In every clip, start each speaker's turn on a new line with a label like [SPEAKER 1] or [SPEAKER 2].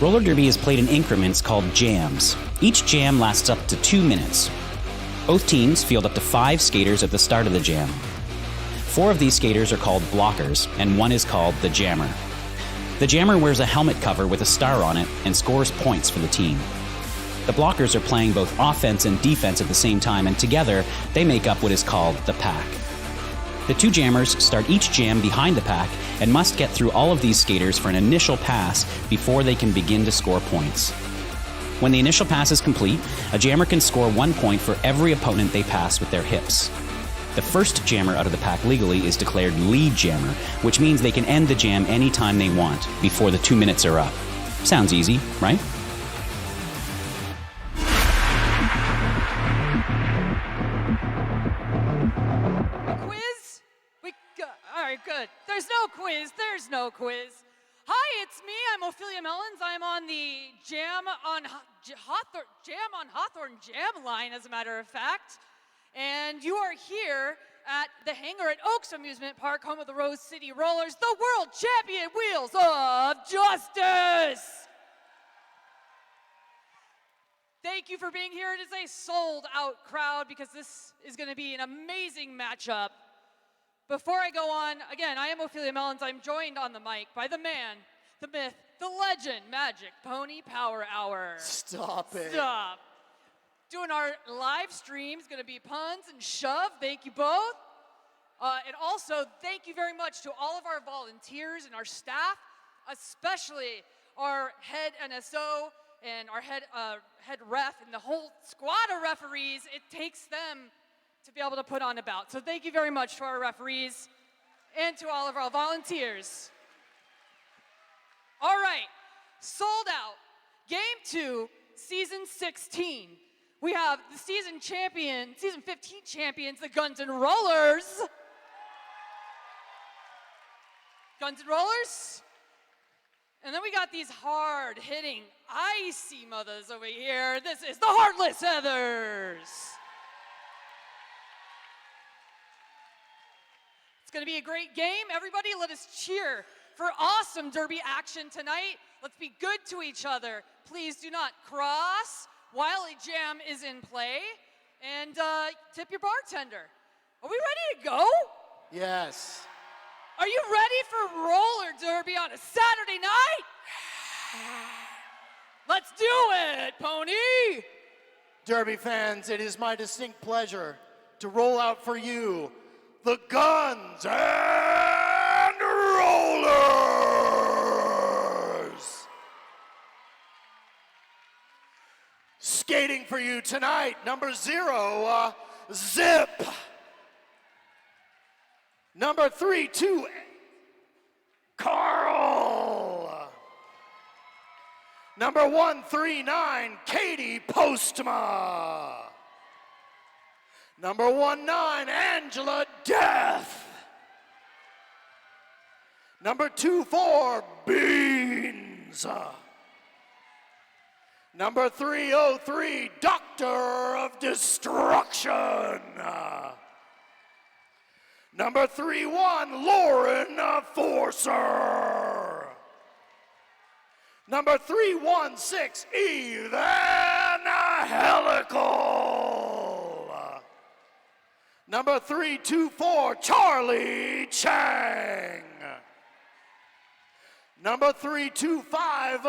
[SPEAKER 1] Roller derby is played in increments called jams. Each jam lasts up to 2 minutes. Both teams field up to 5 skaters at the start of the jam. 4 of these skaters are called blockers, and 1 is called the jammer. The jammer wears a helmet cover with a star on it and scores points for the team. The blockers are playing both offense and defense at the same time, and together they make up what is called the pack. The 2 jammers start each jam behind the pack and must get through all of these skaters for an initial pass before they can begin to score points. When the initial pass is complete, a jammer can score 1 point for every opponent they pass with their hips. The first jammer out of the pack legally is declared lead jammer, which means they can end the jam anytime they want before the 2 minutes are up. Sounds easy, right?
[SPEAKER 2] Good. There's no quiz. There's no quiz. Hi, it's me. I'm Ophelia Mellons. I'm on the Jam on Hawthorne Jam line, as a matter of fact. And you are here at the hangar at Oaks Amusement Park, home of the Rose City Rollers, the world champion Wheels of Justice. Thank you for being here. It is a sold-out crowd because this is going to be an amazing matchup. Before I go on, again, I am Ophelia Mellons. I'm joined on the mic by the man, the myth, the legend, Magic Pony Power Hour.
[SPEAKER 3] Stop it.
[SPEAKER 2] Stop. Doing our live stream is going to be Puns and Shove. Thank you both. And also, thank you very much to all of our volunteers and our staff, especially our head NSO and our head ref and the whole squad of referees. It takes them to be able to put on a bout. So thank you very much to our referees and to all of our volunteers. All right, sold out. Game 2, season 16. We have the season 15 champions, the Guns N' Rollers. Guns N' Rollers. And then we got these hard-hitting, icy mothers over here. This is the Heartless Heathers. It's going to be a great game. Everybody, let us cheer for awesome derby action tonight. Let's be good to each other. Please do not cross while a jam is in play. And tip your bartender. Are we ready to go?
[SPEAKER 3] Yes.
[SPEAKER 2] Are you ready for roller derby on a Saturday night? Let's do it, Pony!
[SPEAKER 3] Derby fans, it is my distinct pleasure to roll out for you the Guns and Rollers. Skating for you tonight, number 0, Zip. Number 32, Carl. Number 139, Katie Postma. Number 19, Angela Death. Number 24, Beans. Number 303, Doctor of Destruction. Number 31, Lauren Forcer. Number 316, Ethan Helical. Number 324, Charlie Chang. Number 325,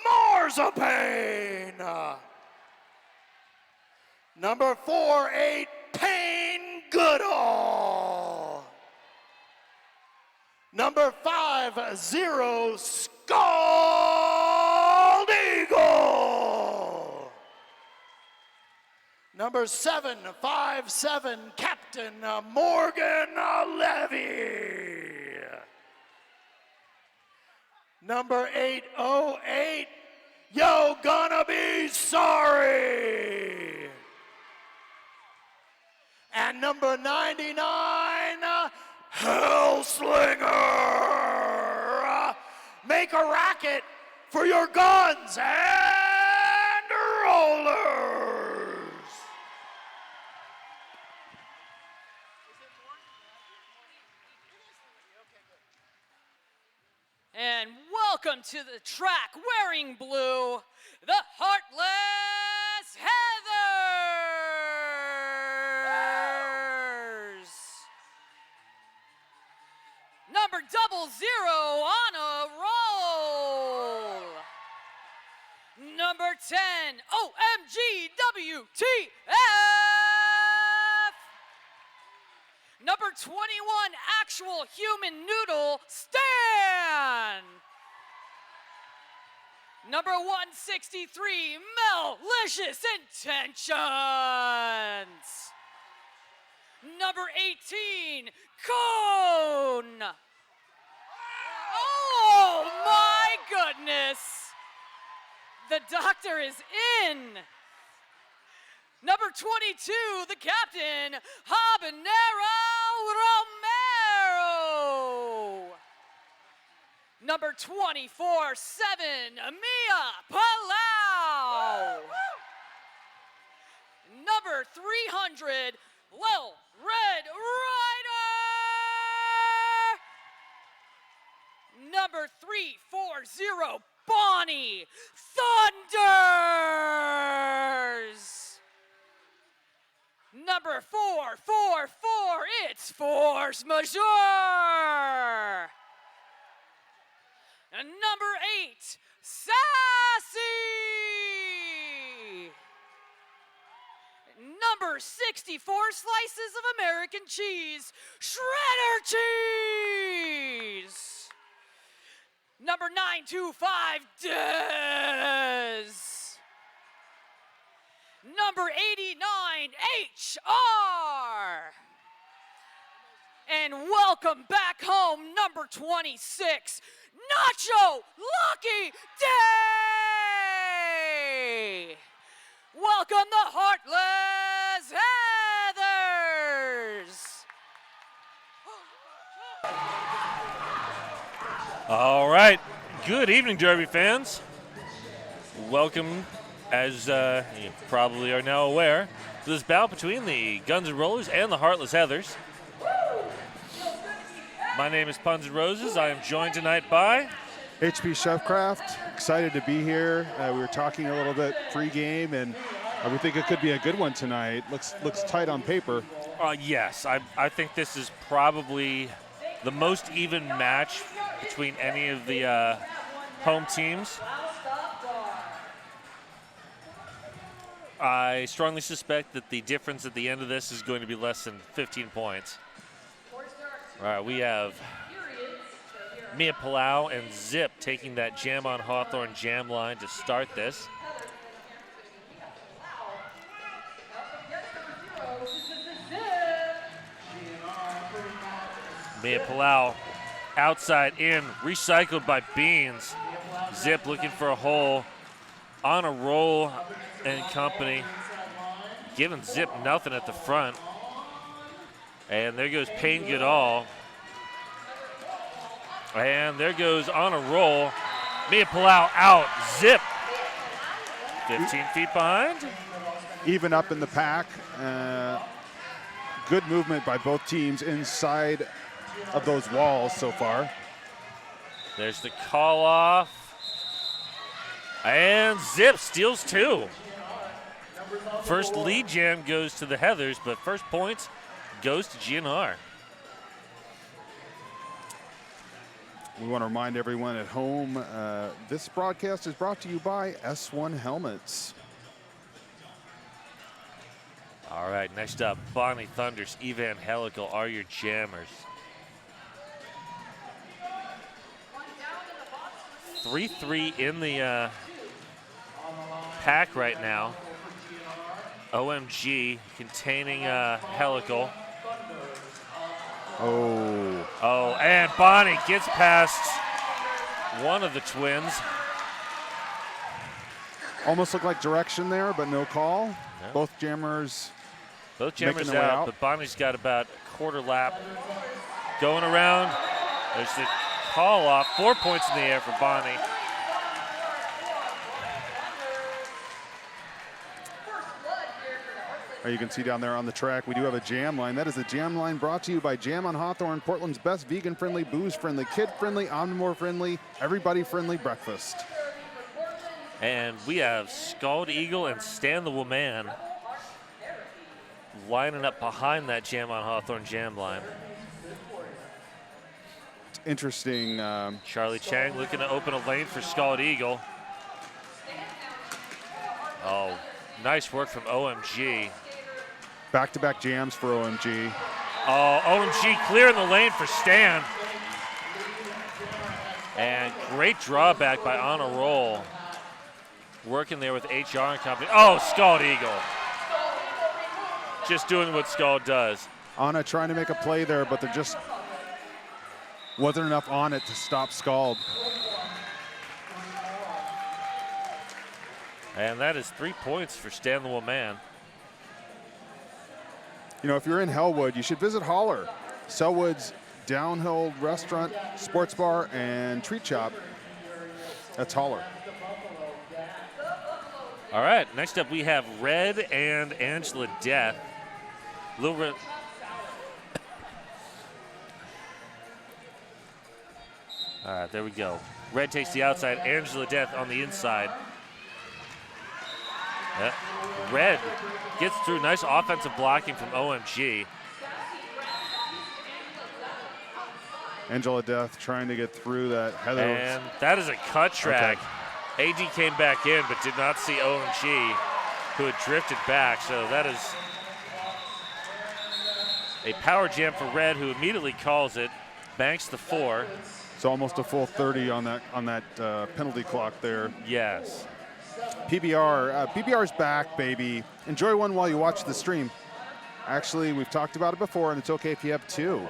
[SPEAKER 3] Marzipane. Number 48, Payne Goodall. Number 50, Scald Eagle. Number 757, Captain Morgan Levy. Number 808, Yo Gonna Be Sorry. And number 99, Hellslinger. Make a racket for your Guns and Rollers.
[SPEAKER 2] And welcome to the track wearing blue, the Heartless Heathers. Number 00 on a roll. Number 10, OMG WTF. Number 21, Actual Human Noodle Stan. Number 163, Malicious Intentions. Number 18, Cone. Oh my goodness. The doctor is in. Number 22, the captain, Habanero Romero. Number 24, 7, Mia Palau. Number 300, Lil Red Rider. Number 340, Bonnie Thunders. Number 444, it's Force Majeure. And number 8, Sassy. Number 64, slices of American cheese, Shredder cheese. Number 925, Dez. Number 89, HR. And welcome back home, number 26, Nacho Lucky Day. Welcome the Heartless Heathers.
[SPEAKER 4] All right. Good evening, Derby fans. Welcome, as you probably are now aware, to this battle between the Guns N' Rollers and the Heartless Heathers. My name is Puns and Roses. I am joined tonight by
[SPEAKER 5] HP Chefcraft. Excited to be here. We were talking a little bit pre-game, and we think it could be a good one tonight. Looks tight on paper.
[SPEAKER 4] Yes, I think this is probably the most even match between any of the home teams. I strongly suspect that the difference at the end of this is going to be less than 15 points. All right, we have Mia Palau and Zip taking that Jam on Hawthorne jam line to start this. Mia Palau outside in, recycled by Beans. Zip looking for a hole, on a roll and company, giving Zip nothing at the front. And there goes Payne Goodall. And there goes on a roll, Mia Palau out, Zip 15 feet behind.
[SPEAKER 5] Even up in the pack. Good movement by both teams inside of those walls so far.
[SPEAKER 4] There's the call off. And Zip steals 2. First lead jam goes to the Heathers, but first points goes to GNR.
[SPEAKER 5] We want to remind everyone at home, this broadcast is brought to you by S1 Helmets.
[SPEAKER 4] All right, next up, Bonnie Thunders, Evangelical are your jammers. 3-3 in the pack right now. OMG containing Helical. Oh, and Bonnie gets past one of the twins.
[SPEAKER 5] Almost looked like direction there, but no call. No. Both jammers
[SPEAKER 4] out, but Bonnie's got about a quarter lap going around. There's the call off. 4 points in the air for Bonnie.
[SPEAKER 5] You can see down there on the track, we do have a jam line. That is the jam line brought to you by Jam on Hawthorne, Portland's best vegan-friendly, booze-friendly, kid-friendly, omnivore-friendly, everybody-friendly breakfast.
[SPEAKER 4] And we have Scald Eagle and Stan the Woman lining up behind that Jam on Hawthorne jam line.
[SPEAKER 5] Interesting.
[SPEAKER 4] Charlie Chang looking to open a lane for Scald Eagle. Oh, nice work from OMG.
[SPEAKER 5] Back-to-back jams for OMG.
[SPEAKER 4] Oh, OMG clearing the lane for Stan. And great drawback by On a Roll. Working there with HR and company. Oh, Scald Eagle. Just doing what Scald does.
[SPEAKER 5] Anna trying to make a play there, but there just wasn't enough on it to stop Scald.
[SPEAKER 4] And that is 3 points for Stan the Woman.
[SPEAKER 5] You know, if you're in Hellwood, you should visit Holler, Selwood's downhill restaurant, sports bar, and treat shop. That's Holler.
[SPEAKER 4] All right, next up we have Red and Angela Death. Little Red. All right, there we go. Red takes the outside, Angela Death on the inside. Red gets through, nice offensive blocking from OMG.
[SPEAKER 5] Angela Death trying to get through that. Heather.
[SPEAKER 4] And that is a cut track. Okay. AD came back in but did not see OMG, who had drifted back. So that is a power jam for Red, who immediately calls it, banks the 4.
[SPEAKER 5] So almost a full 30 on that penalty clock there.
[SPEAKER 4] Yes.
[SPEAKER 5] PBR's back, baby. Enjoy one while you watch the stream. Actually, we've talked about it before, and it's okay if you have 2.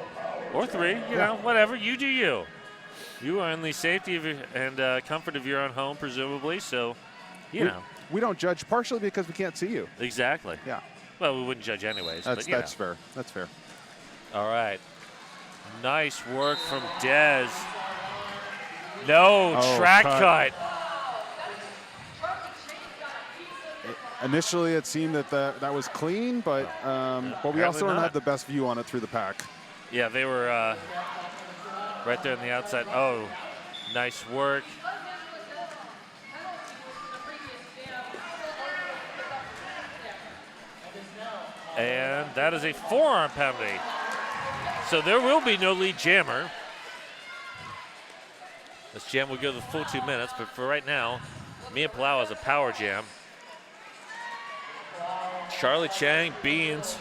[SPEAKER 4] Or 3, you know, whatever. You do you. You are in the safety of and comfort of your own home, presumably, so, you know.
[SPEAKER 5] We don't judge partially because we can't see you.
[SPEAKER 4] Exactly.
[SPEAKER 5] Yeah.
[SPEAKER 4] Well, we wouldn't judge anyways.
[SPEAKER 5] That's
[SPEAKER 4] but,
[SPEAKER 5] fair. That's fair.
[SPEAKER 4] All right. Nice work from Dez. No, track cut.
[SPEAKER 5] Initially, it seemed that was clean, but we also don't have the best view on it through the pack.
[SPEAKER 4] Yeah, they were right there on the outside. Oh, nice work. And that is a forearm penalty. So there will be no lead jammer. This jam will go the full 2 minutes, but for right now, Mia Palau has a power jam. Charlie Chang, Beans,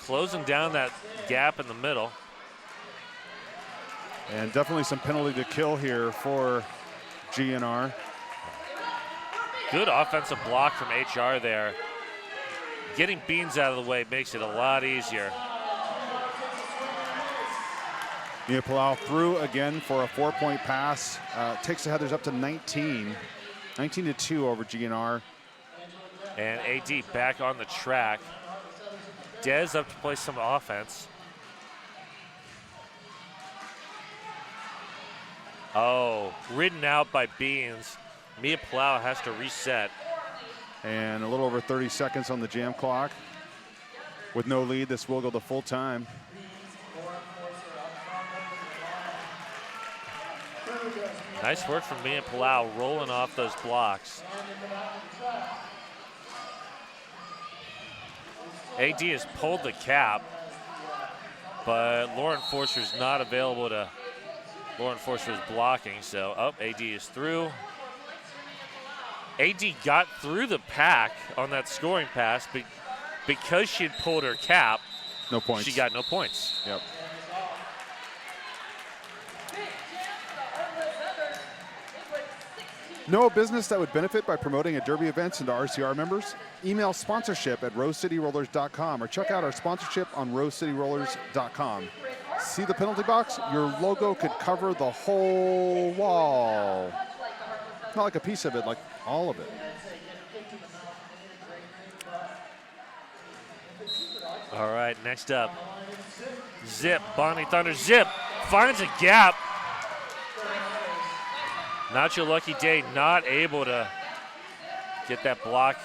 [SPEAKER 4] closing down that gap in the middle.
[SPEAKER 5] And definitely some penalty to kill here for GNR.
[SPEAKER 4] Good offensive block from HR there. Getting Beans out of the way makes it a lot easier.
[SPEAKER 5] Mia Palau through again for a 4-point pass. Takes the Heathers up to 19. 19-2 over GNR.
[SPEAKER 4] And AD back on the track. Dez up to play some offense. Oh, ridden out by Beans. Mia Palau has to reset.
[SPEAKER 5] And a little over 30 seconds on the jam clock. With no lead, this will go to full time.
[SPEAKER 4] Nice work from Mia Palau rolling off those blocks. AD has pulled the cap, but Lauren Forster's not available to. Lauren Forster's blocking, so AD is through. AD got through the pack on that scoring pass, but because she had pulled her cap,
[SPEAKER 5] no points.
[SPEAKER 4] She got no points.
[SPEAKER 5] Yep. Know a business that would benefit by promoting a Derby events into RCR members? Email sponsorship@rosecityrollers.com or check out our sponsorship on rosecityrollers.com. See the penalty box? Your logo could cover the whole wall. Not like a piece of it, like all of it.
[SPEAKER 4] All right, next up, Zip, Bonnie Thunder. Zip finds a gap. Not your lucky day, not able to get that block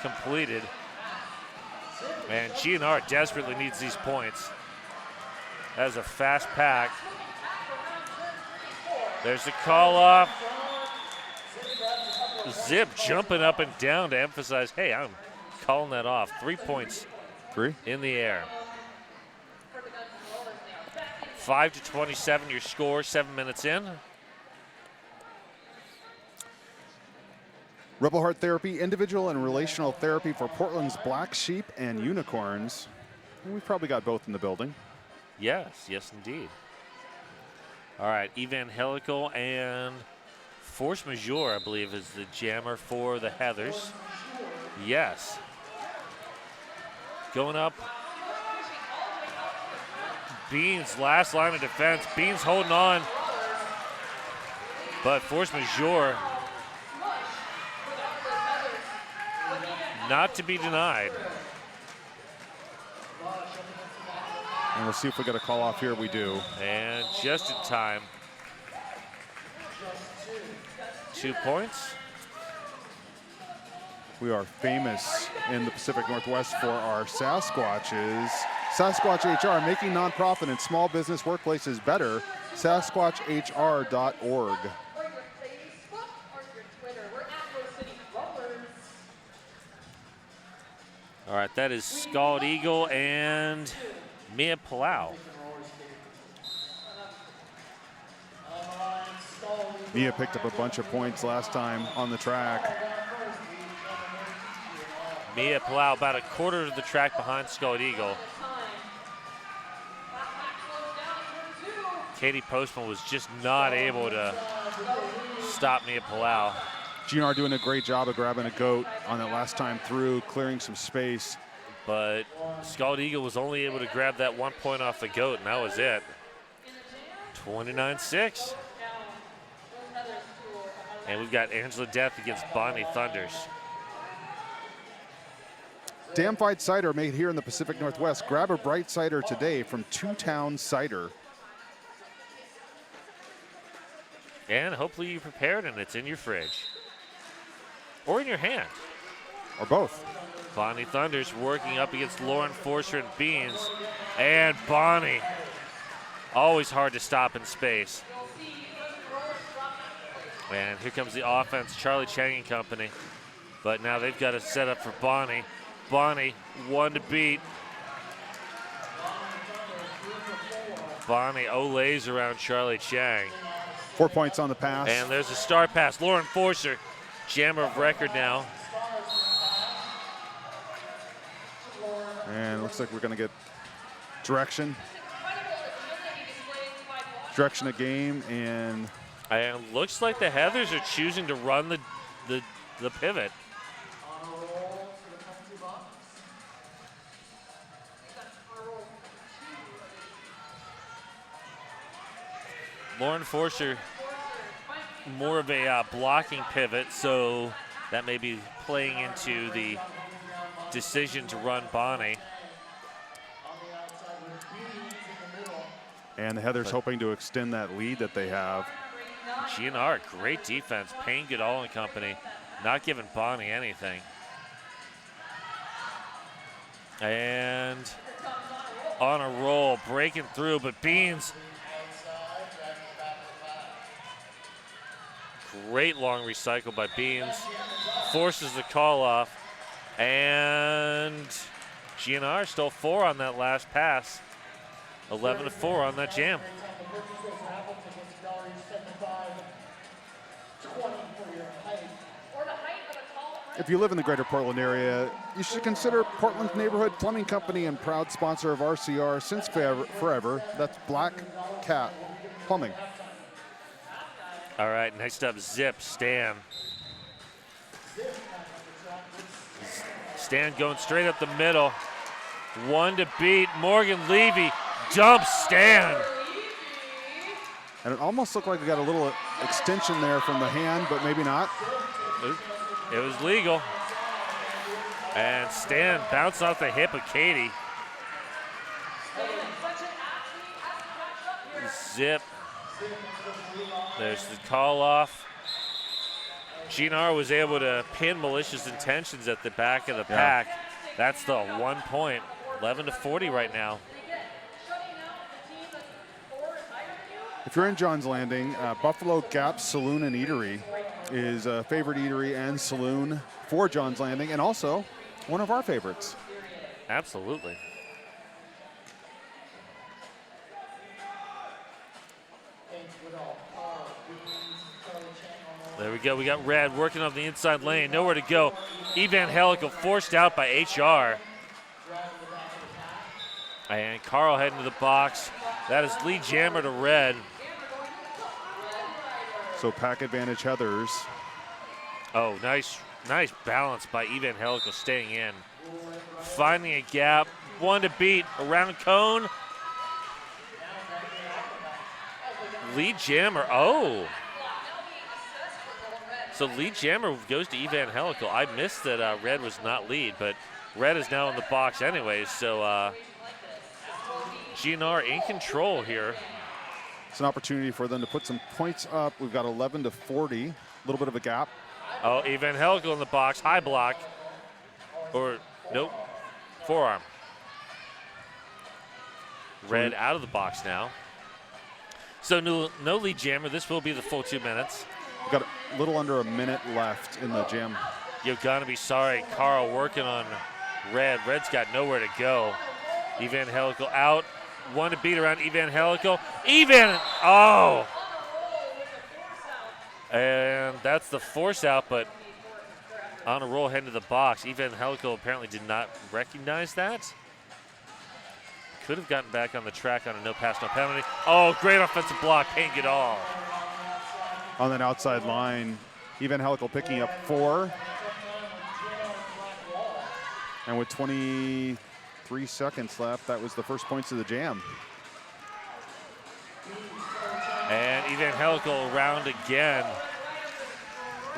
[SPEAKER 4] completed. And GNR desperately needs these points. That is a fast pack. There's the call off. Zip jumping up and down to emphasize, hey, I'm calling that off. 3 points.
[SPEAKER 5] 3
[SPEAKER 4] in the air. 5-27 your score, 7 minutes in.
[SPEAKER 5] Rebel Heart Therapy, individual and relational therapy for Portland's black sheep and unicorns. And we've probably got both in the building.
[SPEAKER 4] Yes, indeed. All right, Evangelical and Force Majeure, I believe, is the jammer for the Heathers. Yes. Going up. Beans, last line of defense. Beans holding on. But Force Majeure not to be denied.
[SPEAKER 5] And we'll see if we get a call off here. We do.
[SPEAKER 4] And just in time. 2 points.
[SPEAKER 5] We are famous in the Pacific Northwest for our Sasquatches. Sasquatch HR, making nonprofit and small business workplaces better. SasquatchHR.org.
[SPEAKER 4] All right, that is Scald Eagle and Mia Palau.
[SPEAKER 5] Mia picked up a bunch of points last time on the track.
[SPEAKER 4] Mia Palau about a quarter of the track behind Scald Eagle. Katie Postman was just not able to stop Mia Palau.
[SPEAKER 5] GNR doing a great job of grabbing a goat on that last time through, clearing some space.
[SPEAKER 4] But Scald Eagle was only able to grab that 1 point off the goat, and that was it. 29-6. And we've got Angela Death against Bonnie Thunders.
[SPEAKER 5] Damfied cider made here in the Pacific Northwest. Grab a bright cider today from Two Town Cider.
[SPEAKER 4] And hopefully you prepared and it's in your fridge. Or in your hand.
[SPEAKER 5] Or both.
[SPEAKER 4] Bonnie Thunders working up against Lauren Forster and Beans. And Bonnie. Always hard to stop in space. And here comes the offense, Charlie Chang and company. But now they've got to set up for Bonnie. Bonnie, one to beat. Bonnie olays around Charlie Chang.
[SPEAKER 5] 4 points on the pass.
[SPEAKER 4] And there's a star pass. Lauren Forster, jammer of record now.
[SPEAKER 5] And it looks like we're going to get direction. Direction of game, and
[SPEAKER 4] it looks like the Heathers are choosing to run the pivot. Lauren Forster, more of a blocking pivot, so that may be playing into the decision to run Bonnie.
[SPEAKER 5] And the Heathers hoping to extend that lead that they have.
[SPEAKER 4] GNR, great defense. Payne Goodall and company, not giving Bonnie anything. And on a roll, breaking through, but Beans. Great long recycle by Beans. Forces the call off. And GNR stole 4 on that last pass. 11-4 on that jam.
[SPEAKER 5] If you live in the greater Portland area, you should consider Portland's Neighborhood Plumbing Company and proud sponsor of RCR since forever. That's Black Cat Plumbing.
[SPEAKER 4] All right, next up, Zip, Stan. Stan going straight up the middle. One to beat. Morgan Levy dumps Stan.
[SPEAKER 5] And it almost looked like we got a little extension there from the hand, but maybe not.
[SPEAKER 4] It was legal. And Stan bounced off the hip of Katie. Zip. There's the call off. GNR was able to pin Malicious Intentions at the back of the pack. That's the 1 point. 11-40 right now.
[SPEAKER 5] If you're in John's Landing, Buffalo Gap Saloon and Eatery is a favorite eatery and saloon for John's Landing, and also one of our favorites.
[SPEAKER 4] Absolutely. There we go. We got Red working on the inside lane. Nowhere to go. Evangelical forced out by HR. And Carl heading to the box. That is Lee Jammer to Red.
[SPEAKER 5] So pack advantage Heathers.
[SPEAKER 4] Oh, nice balance by Evangelical staying in. Finding a gap. One to beat. Around cone. Lee Jammer. Oh. So Lee Jammer goes to Evangelical. I missed that Red was not lead, but Red is now in the box anyways. So GNR in control here.
[SPEAKER 5] It's an opportunity for them to put some points up. We've got 11-40, a little bit of a gap.
[SPEAKER 4] Oh, Evangelical in the box, high block. Or, nope, forearm. Red out of the box now. So no lead Jammer. This will be the full 2 minutes.
[SPEAKER 5] We've got a little under a minute left in the jam.
[SPEAKER 4] You're gonna be sorry. Carl working on Red. Red's got nowhere to go. Evangelical out. One to beat around Evangelical. Oh! And that's the force out, but on a roll heading to the box. Evangelical apparently did not recognize that. Could have gotten back on the track on a no pass, no penalty. Oh, great offensive block. Can't get all.
[SPEAKER 5] On that outside line, Evangelical picking up 4. And with 23 seconds left, that was the first points of the jam.
[SPEAKER 4] And Evangelical around again.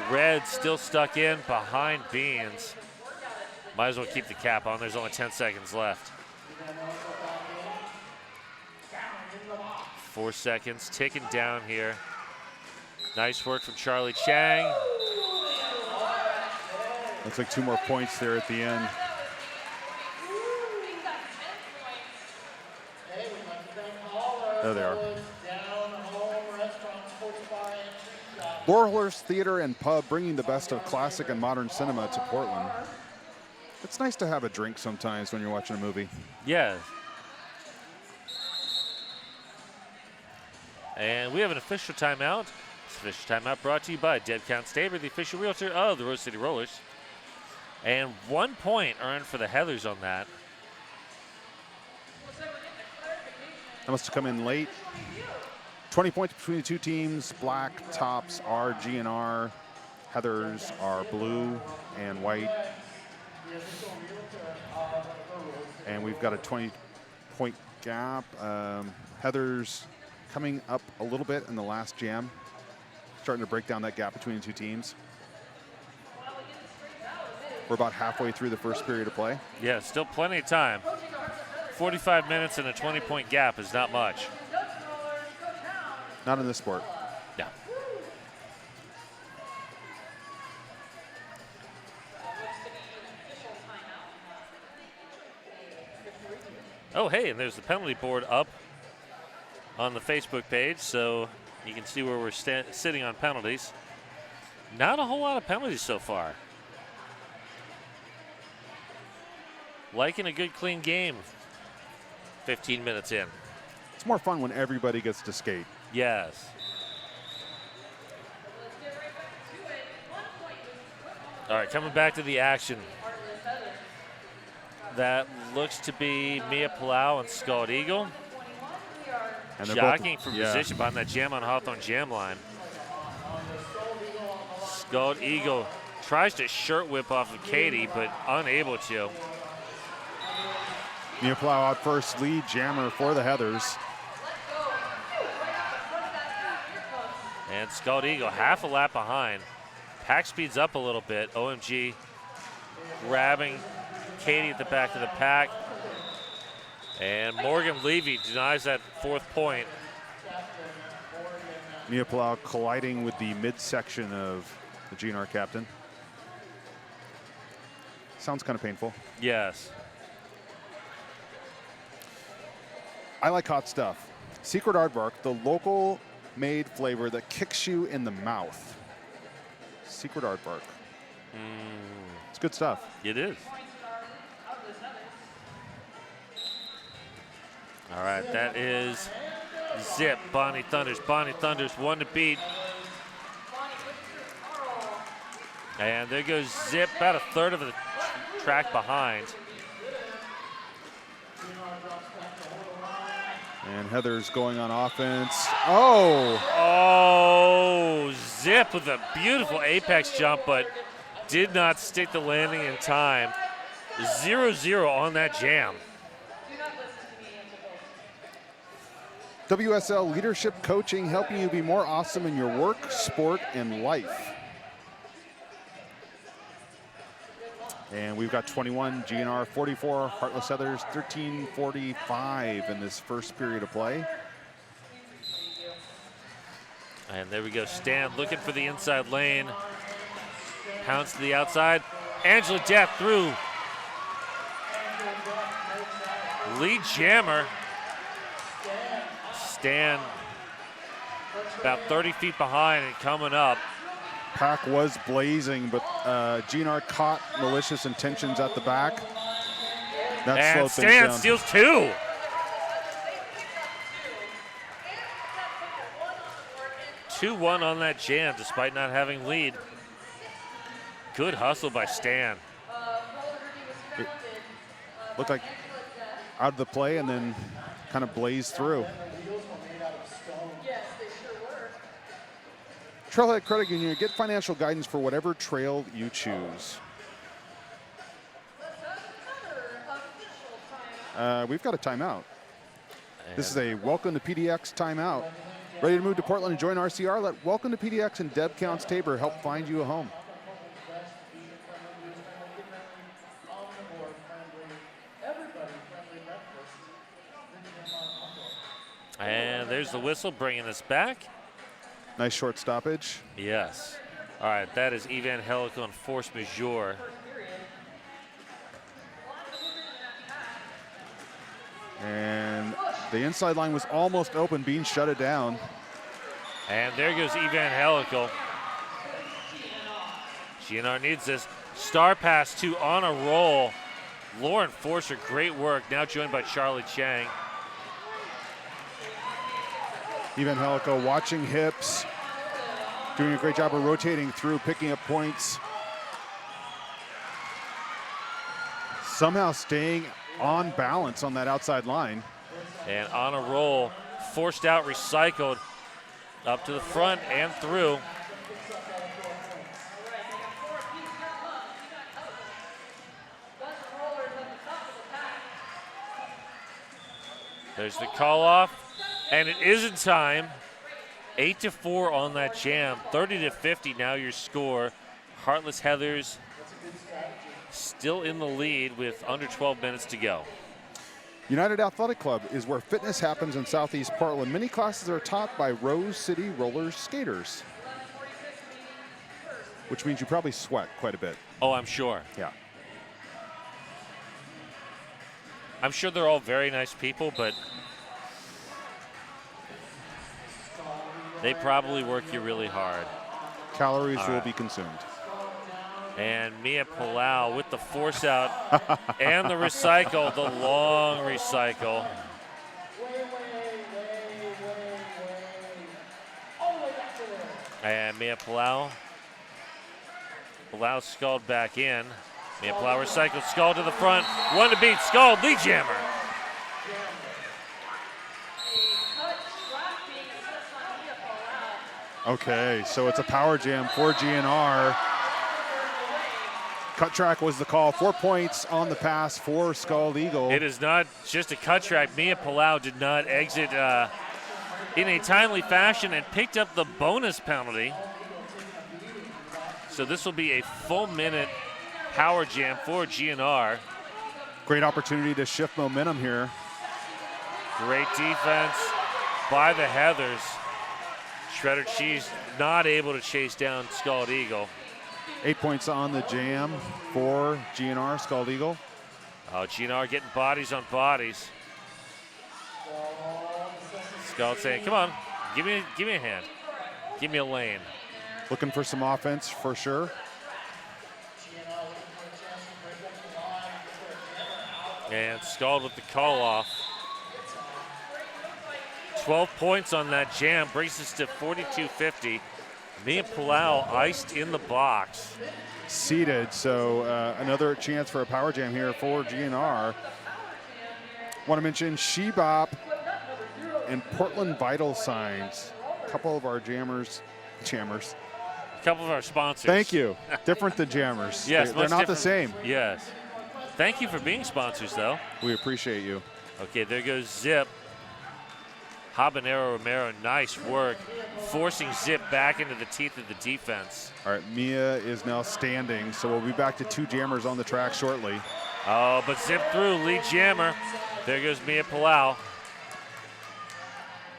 [SPEAKER 4] Red still stuck in behind Beans. Might as well keep the cap on. There's only 10 seconds left. 4 seconds ticking down here. Nice work from Charlie Chang.
[SPEAKER 5] Looks like 2 more points there at the end. There they are. Laurelhurst Theater and Pub, bringing the best of classic and modern cinema to Portland. It's nice to have a drink sometimes when you're watching a movie.
[SPEAKER 4] Yeah. And we have an official timeout. This official timeout brought to you by Deb Count Staber, the official realtor of the Rose City Rollers. And 1 point earned for the Heathers on that.
[SPEAKER 5] That must have come in late. 20 points between the two teams. Black tops are GNR. Heathers are blue and white. And we've got a 20-point gap. Heathers coming up a little bit in the last jam. Starting to break down that gap between the two teams. We're about halfway through the first period of play.
[SPEAKER 4] Yeah, still plenty of time. 45 minutes and a 20-point gap is not much.
[SPEAKER 5] Not in this sport.
[SPEAKER 4] No. Oh, hey, and there's the penalty board up on the Facebook page, so you can see where we're sitting on penalties. Not a whole lot of penalties so far. Liking a good, clean game 15 minutes in.
[SPEAKER 5] It's more fun when everybody gets to skate.
[SPEAKER 4] Yes. All right, coming back to the action. That looks to be Mia Palau and Scald Eagle.
[SPEAKER 5] And they're
[SPEAKER 4] jogging
[SPEAKER 5] both,
[SPEAKER 4] from
[SPEAKER 5] yeah.
[SPEAKER 4] position behind that jam on Hawthorne jam line. Scald Eagle tries to shirt whip off of Katie, but unable to.
[SPEAKER 5] Mia Palau out first, lead jammer for the Heathers.
[SPEAKER 4] And Scald Eagle half a lap behind. Pack speeds up a little bit. OMG grabbing Katie at the back of the pack. And Morgan Levy denies that 4th point.
[SPEAKER 5] Mia Palau colliding with the midsection of the GNR captain. Sounds kind of painful.
[SPEAKER 4] Yes.
[SPEAKER 5] I like hot stuff. Secret Aardvark, the local made flavor that kicks you in the mouth. Secret Aardvark. It's good stuff.
[SPEAKER 4] It is. All right, that is Zip, Bonnie Thunders. Bonnie Thunders, one to beat. And there goes Zip, about a third of the track behind.
[SPEAKER 5] And Heather's going on offense. Oh!
[SPEAKER 4] Oh, Zip with a beautiful apex jump, but did not stick the landing in time. 0-0 on that jam.
[SPEAKER 5] WSL Leadership Coaching, helping you be more awesome in your work, sport, and life. And we've got 21, GNR 44, Heartless Heathers 13:45 in this first period of play.
[SPEAKER 4] And there we go, Stan looking for the inside lane. Pounds to the outside. Angela Death through. Lead jammer. Stan about 30 feet behind and coming up.
[SPEAKER 5] Pack was blazing, but GNR caught malicious intentions at the back. That
[SPEAKER 4] And
[SPEAKER 5] slowed things
[SPEAKER 4] Stan
[SPEAKER 5] down.
[SPEAKER 4] steals 2. Two-1 on that jam, despite not having lead. Good hustle by Stan.
[SPEAKER 5] Looked like out of the play and then kind of blazed through. Trailhead Credit Union, get financial guidance for whatever trail you choose. We've got a timeout. This is a Welcome to PDX timeout. Ready to move to Portland and join RCR? Let Welcome to PDX and Deb Counts Tabor help find you a home.
[SPEAKER 4] And there's the whistle bringing us back.
[SPEAKER 5] Nice short stoppage.
[SPEAKER 4] Yes. All right, that is Evangelical and Force Majeure.
[SPEAKER 5] And the inside line was almost open, being shut down.
[SPEAKER 4] And there goes Evangelical. GNR needs this. Star pass 2 on a roll. Lauren Forcer, great work. Now joined by Charlie Chang.
[SPEAKER 5] Evangelical watching hips, doing a great job of rotating through, picking up points. Somehow staying on balance on that outside line.
[SPEAKER 4] And on a roll, forced out, recycled, up to the front and through. There's the call off, and it is in time. 8-4 on that jam, 30-50 now your score. Heartless Heathers still in the lead with under 12 minutes to go.
[SPEAKER 5] United Athletic Club is where fitness happens in Southeast Portland. Many classes are taught by Rose City Roller Skaters, which means you probably sweat quite a bit.
[SPEAKER 4] Oh, I'm sure.
[SPEAKER 5] Yeah.
[SPEAKER 4] I'm sure they're all very nice people, but they probably work you really hard.
[SPEAKER 5] Calories will be consumed.
[SPEAKER 4] And Mia Palau with the force out and the recycle, the long recycle. And Mia Palau. Palau Scald back in. Mia Palau recycled, Scald to the front. One to beat, Scald, lead jammer.
[SPEAKER 5] Okay, so it's a power jam for GNR. Cut track was the call. 4 points on the pass for Scald Eagle.
[SPEAKER 4] It is not just a cut track. Mia Palau did not exit in a timely fashion and picked up the bonus penalty. So this will be a full minute power jam for GNR.
[SPEAKER 5] Great opportunity to shift momentum here.
[SPEAKER 4] Great defense by the Heathers. Shredder Cheese not able to chase down Scald Eagle.
[SPEAKER 5] 8 points on the jam for GNR, Scald Eagle.
[SPEAKER 4] Oh, GNR getting bodies on bodies. Scald saying, come on, give me a hand. Give me a lane.
[SPEAKER 5] Looking for some offense for sure.
[SPEAKER 4] And Scald with the call off. 12 points on that jam brings us to 42-50. Mia Palau iced in the box.
[SPEAKER 5] Seated, so another chance for a power jam here for GNR. Want to mention Shebop and Portland Vital Signs. A couple of our jammers.
[SPEAKER 4] A couple of our sponsors.
[SPEAKER 5] Thank you. Different than jammers.
[SPEAKER 4] Yes,
[SPEAKER 5] they're not the
[SPEAKER 4] different.
[SPEAKER 5] same.
[SPEAKER 4] Yes. Thank you for being sponsors, though.
[SPEAKER 5] We appreciate you.
[SPEAKER 4] Okay, there goes Zip. Habanero Romero, nice work, forcing Zip back into the teeth of the defense.
[SPEAKER 5] All right, Mia is now standing, so we'll be back to 2 jammers on the track shortly.
[SPEAKER 4] Oh, but Zip through, lead jammer. There goes Mia Palau.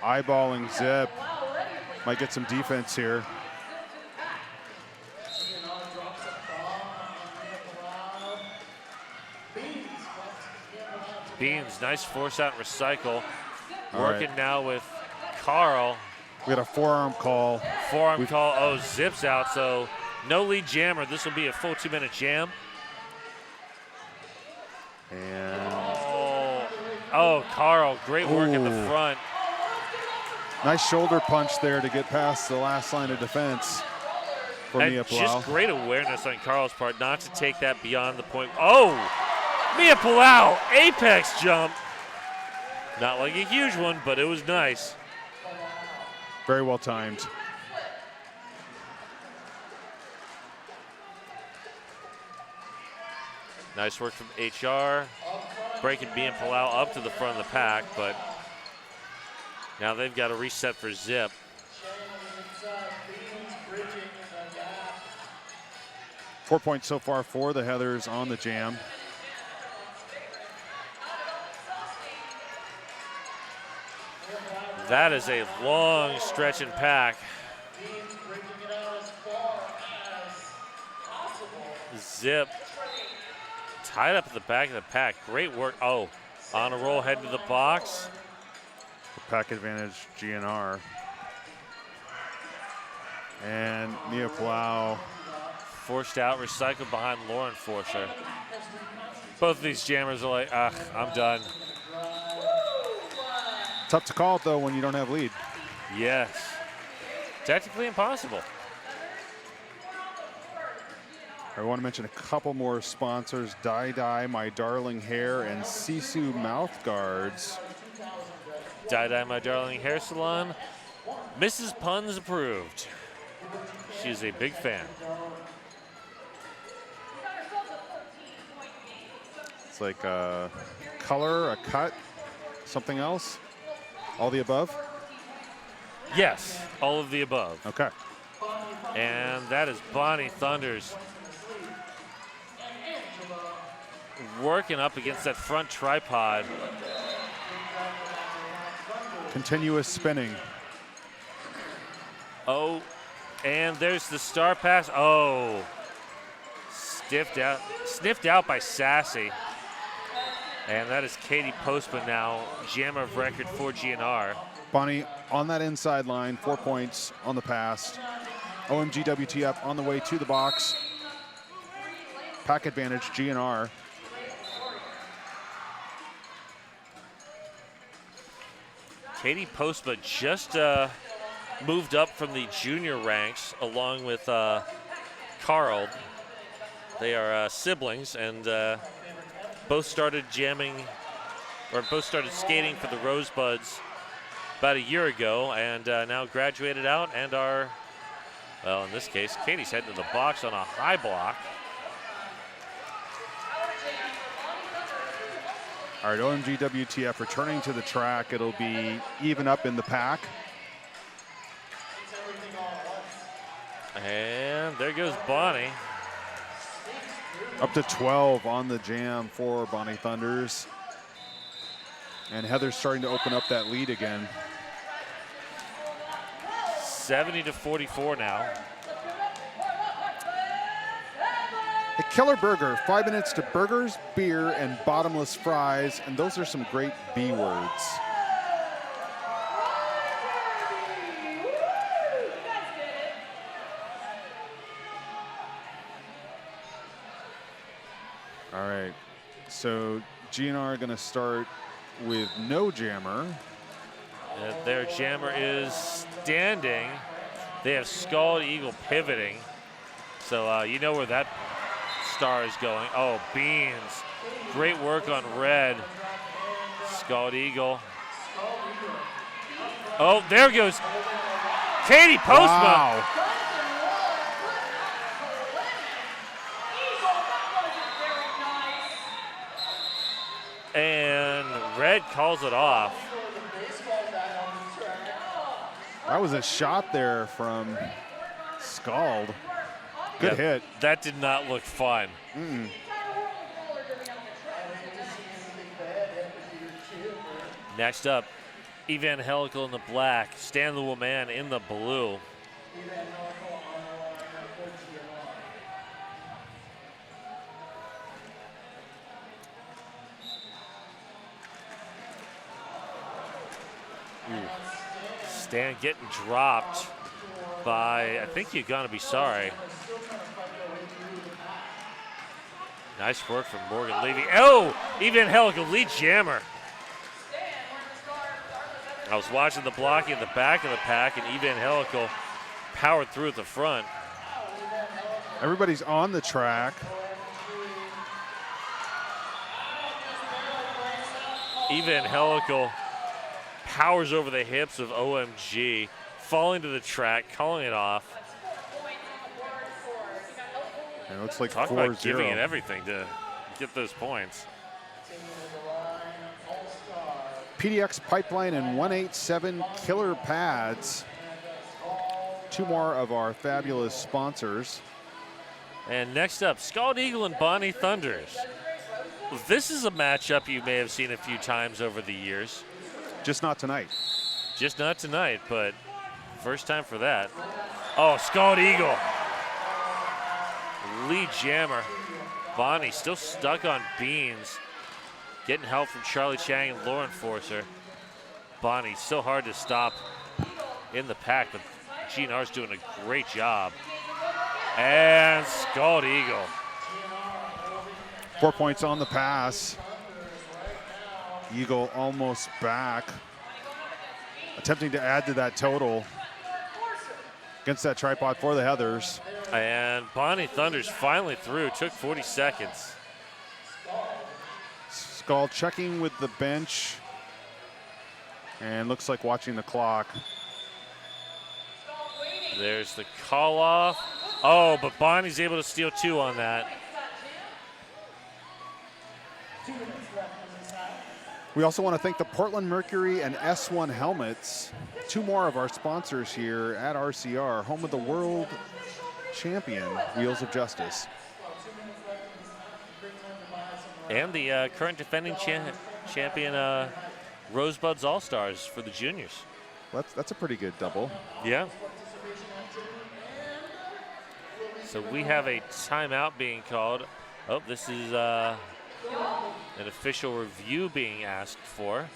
[SPEAKER 5] Eyeballing Zip. Might get some defense here.
[SPEAKER 4] Beans, nice force out and recycle.
[SPEAKER 5] All
[SPEAKER 4] Working
[SPEAKER 5] right.
[SPEAKER 4] now with Carl.
[SPEAKER 5] We got a forearm call.
[SPEAKER 4] Forearm call. Oh, Zip's out, so no lead jammer. This will be a full 2-minute jam.
[SPEAKER 5] And
[SPEAKER 4] Oh, Carl, great work at the
[SPEAKER 5] Ooh.
[SPEAKER 4] front.
[SPEAKER 5] nice shoulder punch there to get past the last line of defense for
[SPEAKER 4] And
[SPEAKER 5] Mia
[SPEAKER 4] just
[SPEAKER 5] Palau.
[SPEAKER 4] great awareness on Carl's part not to take that beyond the point. Oh, Mia Palau, apex jump. Not like a huge one, but it was nice.
[SPEAKER 5] Very well timed.
[SPEAKER 4] Nice work from HR. Breaking Mia Palau up to the front of the pack, but now they've got a reset for Zip.
[SPEAKER 5] Four points so far for the Heathers on the jam.
[SPEAKER 4] That is a long stretch and pack. Zip tied up at the back of the pack. Great work. Oh, on a roll, head to the box.
[SPEAKER 5] Pack advantage GNR. And Mia Palau.
[SPEAKER 4] Forced out, recycled behind Lauren Forscher. Both of these jammers are like, ah, I'm done.
[SPEAKER 5] Tough to call it though when you don't have lead.
[SPEAKER 4] Yes. Technically impossible.
[SPEAKER 5] I want to mention a couple more sponsors: Dye, My Darling Hair, and Sisu Mouth Guards.
[SPEAKER 4] Dye, My Darling Hair Salon. Mrs. Puns approved. She's a big fan.
[SPEAKER 5] It's like a color, a cut, something else. All the above?
[SPEAKER 4] Yes, all of the above.
[SPEAKER 5] Okay.
[SPEAKER 4] And that is Bonnie Thunders working up against that front tripod.
[SPEAKER 5] Continuous spinning.
[SPEAKER 4] Oh, and there's the star pass. Oh, sniffed out by Sassy. And that is Katie Postman now, jammer of record for GNR.
[SPEAKER 5] Bonnie on that inside line, 4 points on the pass. OMG WTF on the way to the box. Pack advantage GNR.
[SPEAKER 4] Katie Postman just moved up from the junior ranks along with Carl. They are siblings and both started jamming, or both started skating for the Rosebuds about a year ago, and now graduated out and are, well, in this case, Katie's heading to the box on a high block.
[SPEAKER 5] All right, OMG WTF returning to the track. It'll be even up in the pack.
[SPEAKER 4] And there goes Bonnie.
[SPEAKER 5] Up to 12 on the jam for Bonnie Thunders. And Heather's starting to open up that lead again.
[SPEAKER 4] 70-44 now.
[SPEAKER 5] Killer Burger, 5 minutes to burgers, beer, and bottomless fries. And those are some great B words. All right, so GNR going to start with no jammer.
[SPEAKER 4] Their jammer is standing. They have Scald Eagle pivoting. So you know where that star is going. Oh, Beans. Great work on red. Scald Eagle. Oh, there goes Katie Postma.
[SPEAKER 5] Wow.
[SPEAKER 4] And red calls it off.
[SPEAKER 5] That was a shot there from Scald. Good hit.
[SPEAKER 4] That did not look fun. Next up, Evangelical in the black, Stan the Woman in the blue. Stan getting dropped by, I think you're gonna be sorry. Nice work from Morgan Levy. Oh, Evangelical lead jammer. I was watching the blocking at the back of the pack, and Evangelical powered through at the front.
[SPEAKER 5] Everybody's on the track.
[SPEAKER 4] Evangelical powers over the hips of OMG, falling to the track, calling it off.
[SPEAKER 5] And it looks like
[SPEAKER 4] Talk
[SPEAKER 5] 4-0.
[SPEAKER 4] about giving it everything to get those points.
[SPEAKER 5] PDX Pipeline and 187 Killer Pads. Two more of our fabulous sponsors.
[SPEAKER 4] And next up, Scald Eagle and Bonnie Thunders. This is a matchup you may have seen a few times over the years.
[SPEAKER 5] Just not tonight.
[SPEAKER 4] Just not tonight, but first time for that. Oh, Scald Eagle. Lead jammer. Bonnie still stuck on Beans. Getting help from Charlie Chang and Lauren Forcer. Bonnie so hard to stop in the pack, but GNR's doing a great job. And Scald Eagle.
[SPEAKER 5] 4 points on the pass. Eagle almost back. Attempting to add to that total against that tripod for the Heathers.
[SPEAKER 4] And Bonnie Thunders finally through, took 40 seconds.
[SPEAKER 5] Skull checking with the bench and looks like watching the clock.
[SPEAKER 4] There's the call off. Oh, but Bonnie's able to steal 2 on that.
[SPEAKER 5] We also want to thank the Portland Mercury and S1 Helmets, two more of our sponsors here at RCR, home of the world champion, Wheels of Justice.
[SPEAKER 4] And the current defending champion Rosebuds All-Stars for the juniors.
[SPEAKER 5] That's a pretty good double.
[SPEAKER 4] Yeah. So we have a timeout being called. Oh, this is an official review being asked for.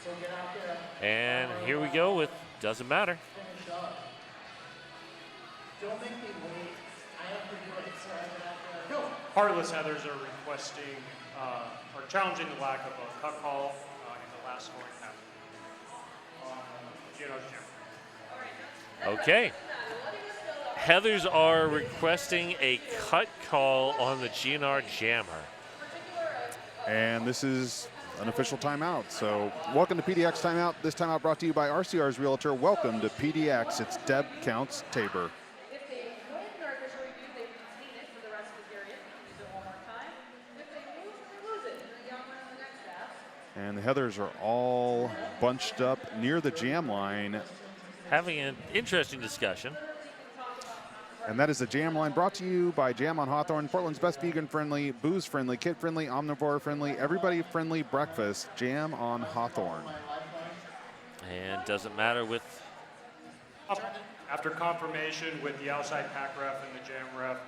[SPEAKER 4] And here we go with Doesn't Matter.
[SPEAKER 6] Heartless Heathers are requesting, or challenging the lack of a cut call in the last scoring half. GNR's jam.
[SPEAKER 4] Okay. Heathers are requesting a cut call on the GNR jammer.
[SPEAKER 5] And this is an official timeout. So welcome to PDX Timeout. This timeout brought to you by RCR's Realtor. Welcome to PDX. It's Deb Counts Tabor.
[SPEAKER 2] If they win their official review, they retain it for the rest of the period. Use it one more time. If they lose it. And the young one in the next half.
[SPEAKER 5] And the Heathers are all bunched up near the jam line.
[SPEAKER 4] Having an interesting discussion.
[SPEAKER 5] And that is the Jam Line, brought to you by Jam on Hawthorne, Portland's best vegan-friendly, booze-friendly, kid-friendly, omnivore-friendly, everybody-friendly breakfast. Jam on Hawthorne.
[SPEAKER 4] And doesn't matter with...
[SPEAKER 6] After confirmation with the outside pack ref and the jam ref,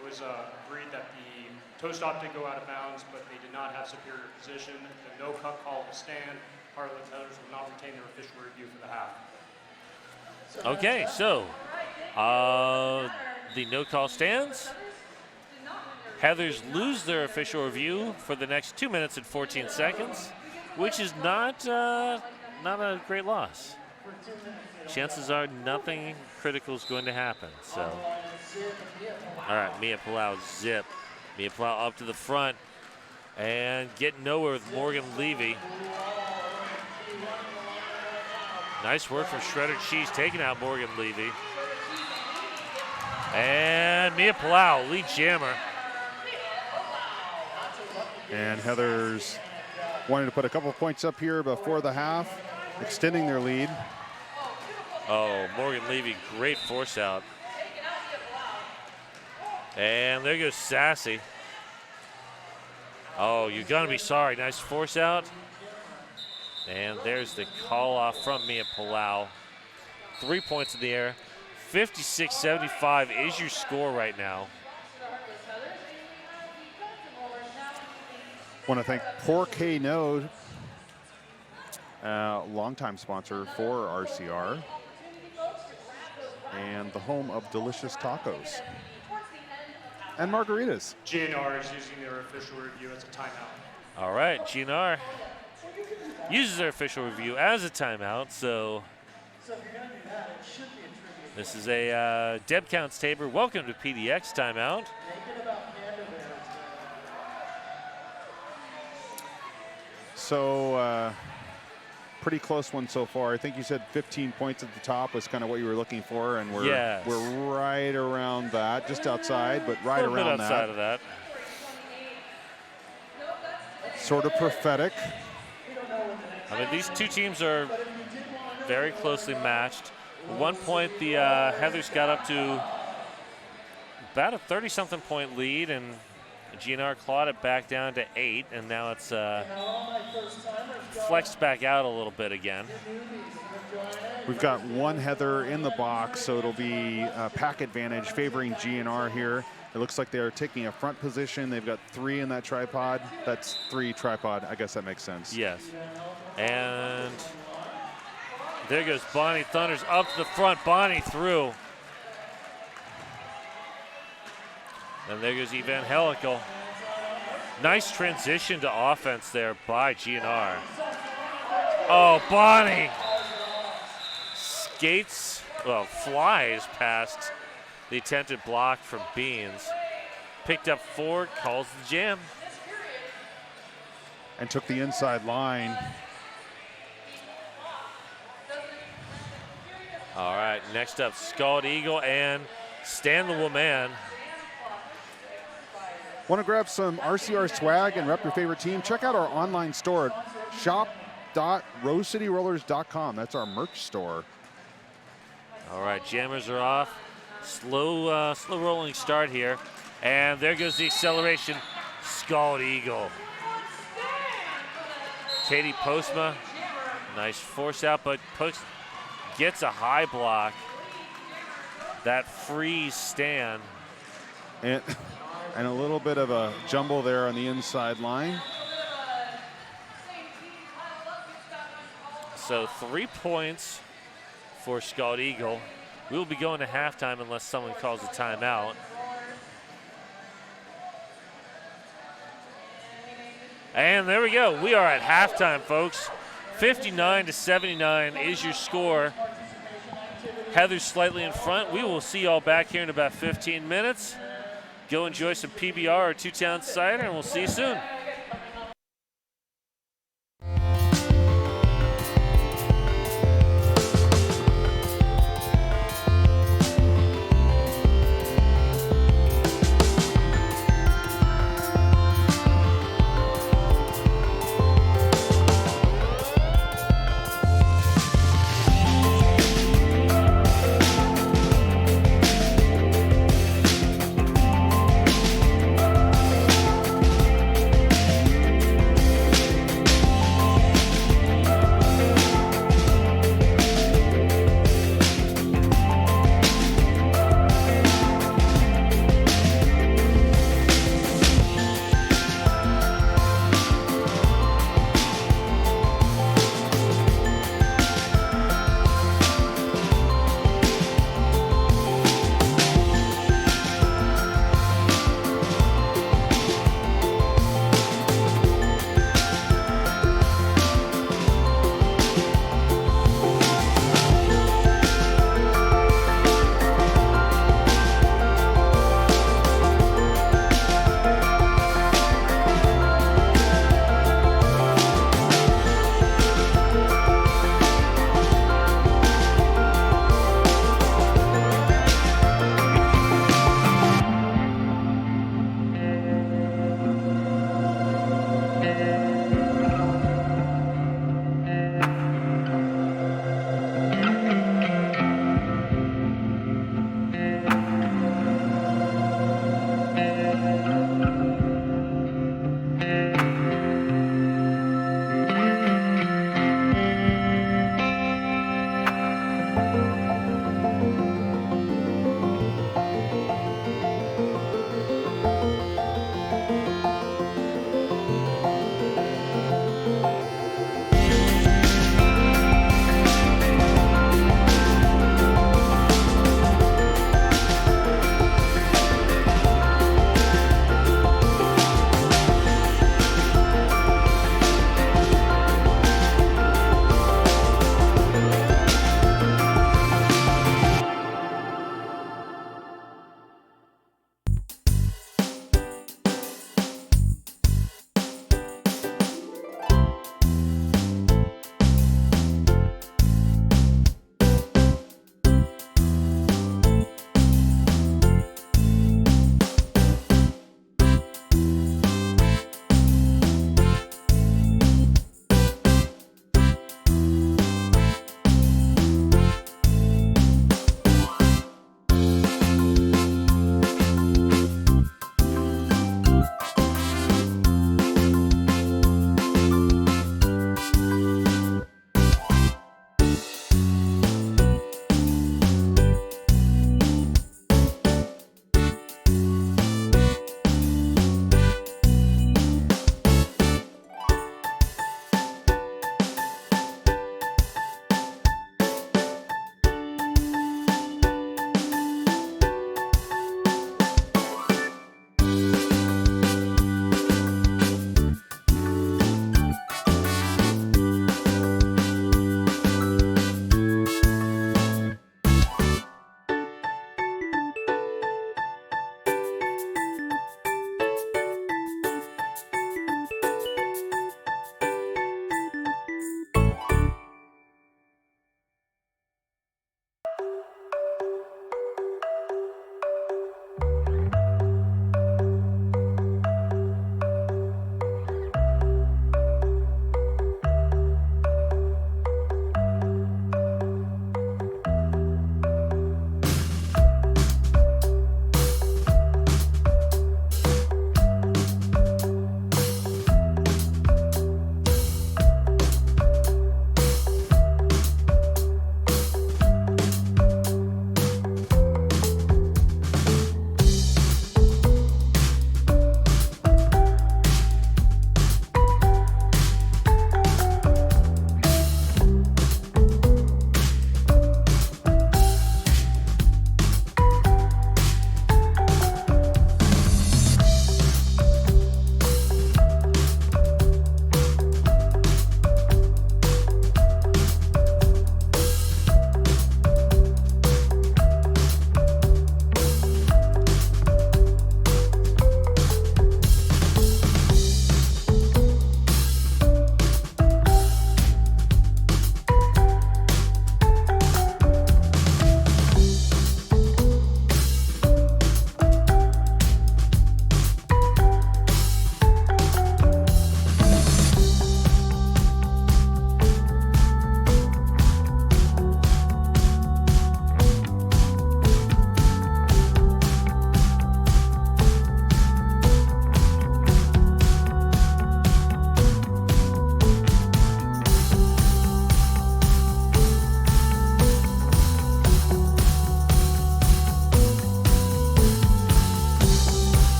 [SPEAKER 6] it was agreed that the Toe stop did go out of bounds, but they did not have superior position. The no cut call will stand. Heartless Heathers will not retain their official review for the half.
[SPEAKER 4] Okay, so the no call stands. Heathers lose their official review for the next 2 minutes and 14 seconds, which is not a great loss. Chances are nothing critical is going to happen. So, all right, Mia Palau zip. Mia Palau up to the front and get nowhere with Morgan Levy. Nice work from Shredded Cheese taking out Morgan Levy. And Mia Palau, lead jammer.
[SPEAKER 5] And Heathers wanted to put a couple points up here before the half, extending their lead.
[SPEAKER 4] Oh, Morgan Levy, great force out. And there goes Sassy. Oh, you're gonna be sorry. Nice force out. And there's the call off from Mia Palau. 3 points in the air. 56-75 is your score right now.
[SPEAKER 5] Want to thank Porque No, longtime sponsor for RCR, and the home of delicious tacos and margaritas.
[SPEAKER 6] GNR is using their official review as a timeout.
[SPEAKER 4] All right, GNR uses their official review as a timeout, so this is a Deb Counts Tabor. Welcome to PDX timeout.
[SPEAKER 5] So pretty close one so far. I think you said 15 points at the top was kind of what you were looking for, and we're right around that, just outside, but right
[SPEAKER 4] a little
[SPEAKER 5] around
[SPEAKER 4] bit outside of that.
[SPEAKER 5] Sort of prophetic.
[SPEAKER 4] I mean, these two teams are very closely matched. At one point, the Heathers got up to about a 30-something point lead, and GNR clawed it back down to 8, and now it's flexed back out a little bit again.
[SPEAKER 5] We've got one Heather in the box, so it'll be a pack advantage favoring GNR here. It looks like they're taking a front position. They've got 3 in that tripod. That's 3 tripod. I guess that makes sense.
[SPEAKER 4] Yes. And there goes Bonnie Thunders up to the front. Bonnie through. And there goes Evangelical. Nice transition to offense there by GNR. Oh, Bonnie skates, well, flies past the attempted block from Beans. Picked up 4, calls the jam.
[SPEAKER 5] And took the inside line.
[SPEAKER 4] All right, next up, Scald Eagle and Stan the Woman.
[SPEAKER 5] Want to grab some RCR swag and rep your favorite team? Check out our online store, shop.rosecityrollers.com. That's our merch store.
[SPEAKER 4] All right, jammers are off. Slow rolling start here. And there goes the acceleration. Scald Eagle. Katie Postma, nice force out, but Post gets a high block. That freeze Stan.
[SPEAKER 5] And a little bit of a jumble there on the inside line.
[SPEAKER 4] So 3 points for Scald Eagle. We will be going to halftime unless someone calls a timeout. And there we go. We are at halftime, folks. 59-79 is your score. Heather's slightly in front. We will see y'all back here in about 15 minutes. Go enjoy some PBR or Two-Town Cider, and we'll see you soon.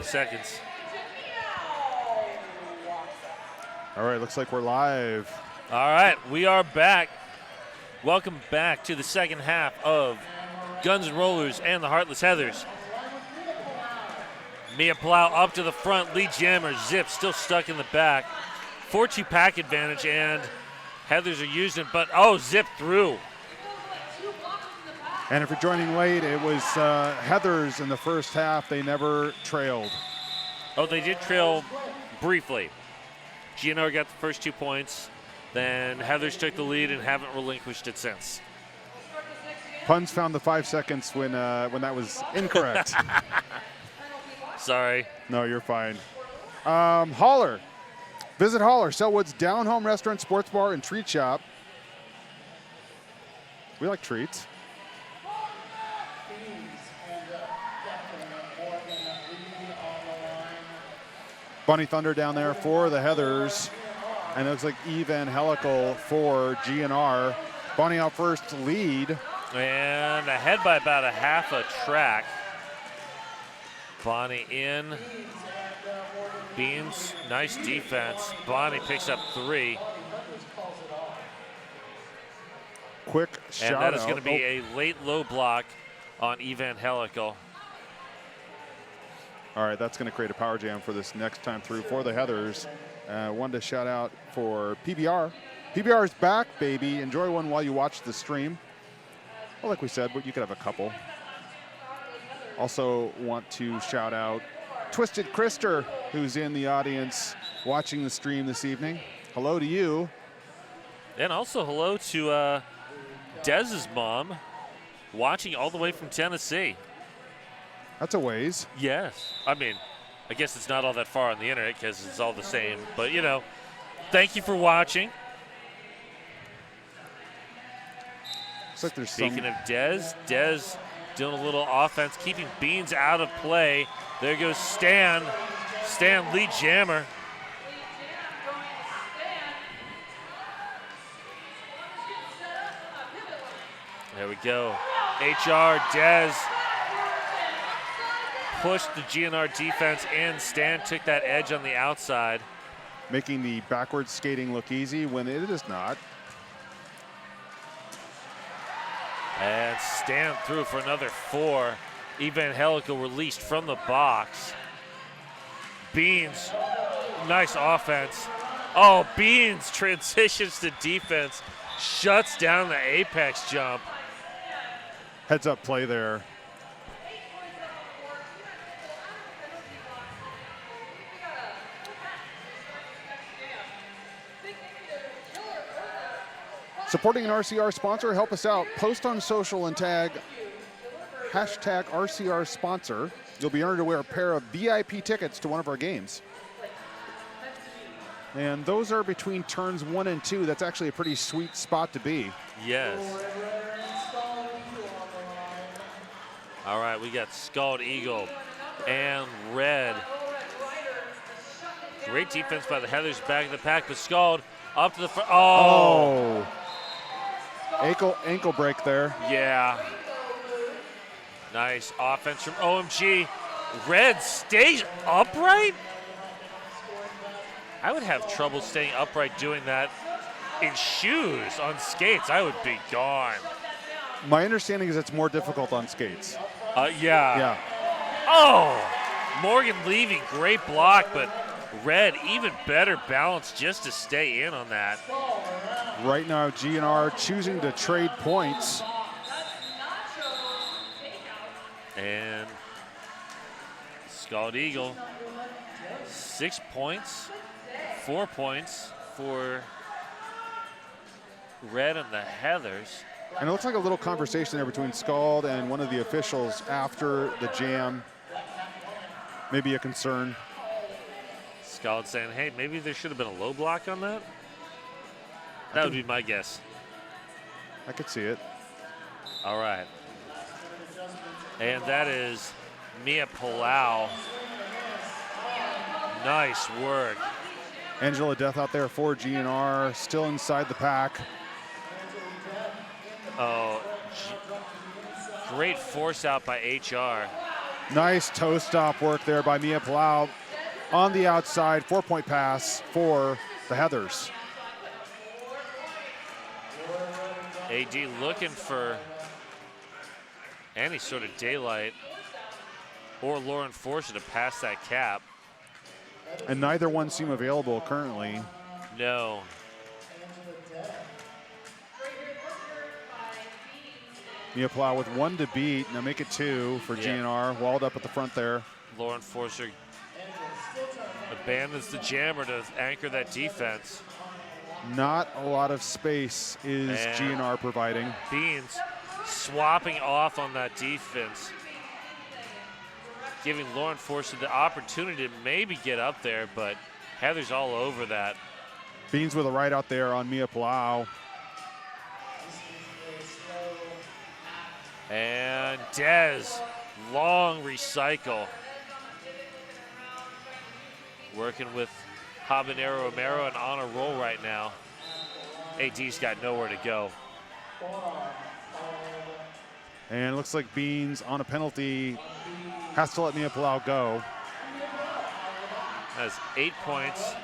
[SPEAKER 4] Seconds.
[SPEAKER 5] All right, looks like we're live.
[SPEAKER 4] All right, we are back. Welcome back to the second half of Guns N' Rollers and the Heartless Heathers. Mia Plow up to the front. Lee Jammer, Zip still stuck in the back. 4-2 pack advantage, and Heathers are using it, but Zip through.
[SPEAKER 5] And if you're joining late, it was Heathers in the first half. They never trailed.
[SPEAKER 4] Oh, they did trail briefly. GNR got the first 2 points. Then Heathers took the lead and haven't relinquished it since.
[SPEAKER 5] Puns found the 5 seconds when that was incorrect.
[SPEAKER 4] Sorry.
[SPEAKER 5] No, you're fine. Holler. Visit Holler, Selwood's down-home restaurant, sports bar, and treat shop. We like treats. Bunny Thunder down there for the Heathers. And it looks like Evangelical for GNR. Bonnie out first to lead.
[SPEAKER 4] And ahead by about a half a track. Bonnie in. Beans, nice defense. Bonnie picks up 3.
[SPEAKER 5] Quick shout out.
[SPEAKER 4] And that is going to be a late low block on Evangelical.
[SPEAKER 5] All right, that's going to create a power jam for this next time through for the Heathers. One to shout out for PBR. PBR is back, baby. Enjoy one while you watch the stream. Well, like we said, you could have a couple. Also want to shout out Twisted Krister, who's in the audience watching the stream this evening. Hello to you.
[SPEAKER 4] And also hello to Dez's mom, watching all the way from Tennessee.
[SPEAKER 5] That's a ways.
[SPEAKER 4] Yes. I mean, I guess it's not all that far on the internet because it's all the same. But, thank you for watching.
[SPEAKER 5] Looks like there's
[SPEAKER 4] Speaking of Dez doing a little offense, keeping Beans out of play. There goes Stan Lee Jammer. There we go. HR, Dez pushed the GNR defense in. Stan took that edge on the outside.
[SPEAKER 5] Making the backwards skating look easy when it is not.
[SPEAKER 4] And Stan through for another 4. Evangelical released from the box. Beans, nice offense. Oh, Beans transitions to defense, shuts down the apex jump.
[SPEAKER 5] Heads up play there. Supporting an RCR sponsor, help us out. Post on social and tag hashtag RCR sponsor. You'll be entered to wear a pair of VIP tickets to one of our games. And those are between turns 1 and 2. That's actually a pretty sweet spot to be.
[SPEAKER 4] Yes. All right, we got Scald Eagle and Red. Great defense by the Heathers back in the pack, but Scald up to the front. Oh.
[SPEAKER 5] Ankle break there.
[SPEAKER 4] Yeah. Nice offense from OMG. Red stays upright? I would have trouble staying upright doing that in shoes. On skates, I would be gone.
[SPEAKER 5] My understanding is it's more difficult on skates.
[SPEAKER 4] Yeah. Oh, Morgan Levy, great block, but Red, even better balance just to stay in on that.
[SPEAKER 5] Right now, GNR choosing to trade points.
[SPEAKER 4] And Scald Eagle, 6 points, 4 points for Red and the Heathers.
[SPEAKER 5] And it looks like a little conversation there between Scald and one of the officials after the jam. Maybe a concern.
[SPEAKER 4] Scald saying, hey, maybe there should have been a low block on that? That would be my guess.
[SPEAKER 5] I could see it.
[SPEAKER 4] All right. And that is Mia Palau. Nice work.
[SPEAKER 5] Angela Death out there for GNR, still inside the pack.
[SPEAKER 4] Oh, great force out by HR.
[SPEAKER 5] Nice toe stop work there by Mia Palau. On the outside, 4-point pass for the Heathers.
[SPEAKER 4] AD looking for any sort of daylight or Lauren Forster to pass that cap.
[SPEAKER 5] And neither one seem available currently.
[SPEAKER 4] No.
[SPEAKER 5] Mia Palau with 1 to beat. Now make it 2 for GNR. Walled up at the front there.
[SPEAKER 4] Lauren Forster abandons the jammer to anchor that defense.
[SPEAKER 5] Not a lot of space is GNR providing.
[SPEAKER 4] Beans swapping off on that defense, giving Lauren Forster the opportunity to maybe get up there, but Heather's all over that.
[SPEAKER 5] Beans with a right out there on Mia Palau.
[SPEAKER 4] And Dez, long recycle. Working with Habanero Romero and on a roll right now. AD's got nowhere to go.
[SPEAKER 5] And it looks like Beans on a penalty has to let Mia Palau go.
[SPEAKER 4] That's 8 points.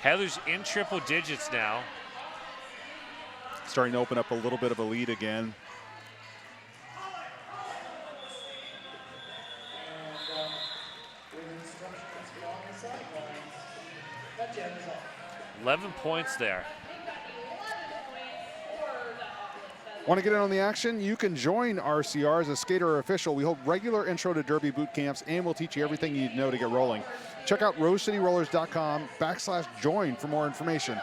[SPEAKER 4] Heather's in triple digits now.
[SPEAKER 5] Starting to open up a little bit of a lead again.
[SPEAKER 4] $11 points there.
[SPEAKER 5] Want to get in on the action? You can join RCR as a skater or official. We hold regular intro to derby boot camps, and we'll teach you everything you need to know to get rolling. Check out rosecityrollers.com/join for more information.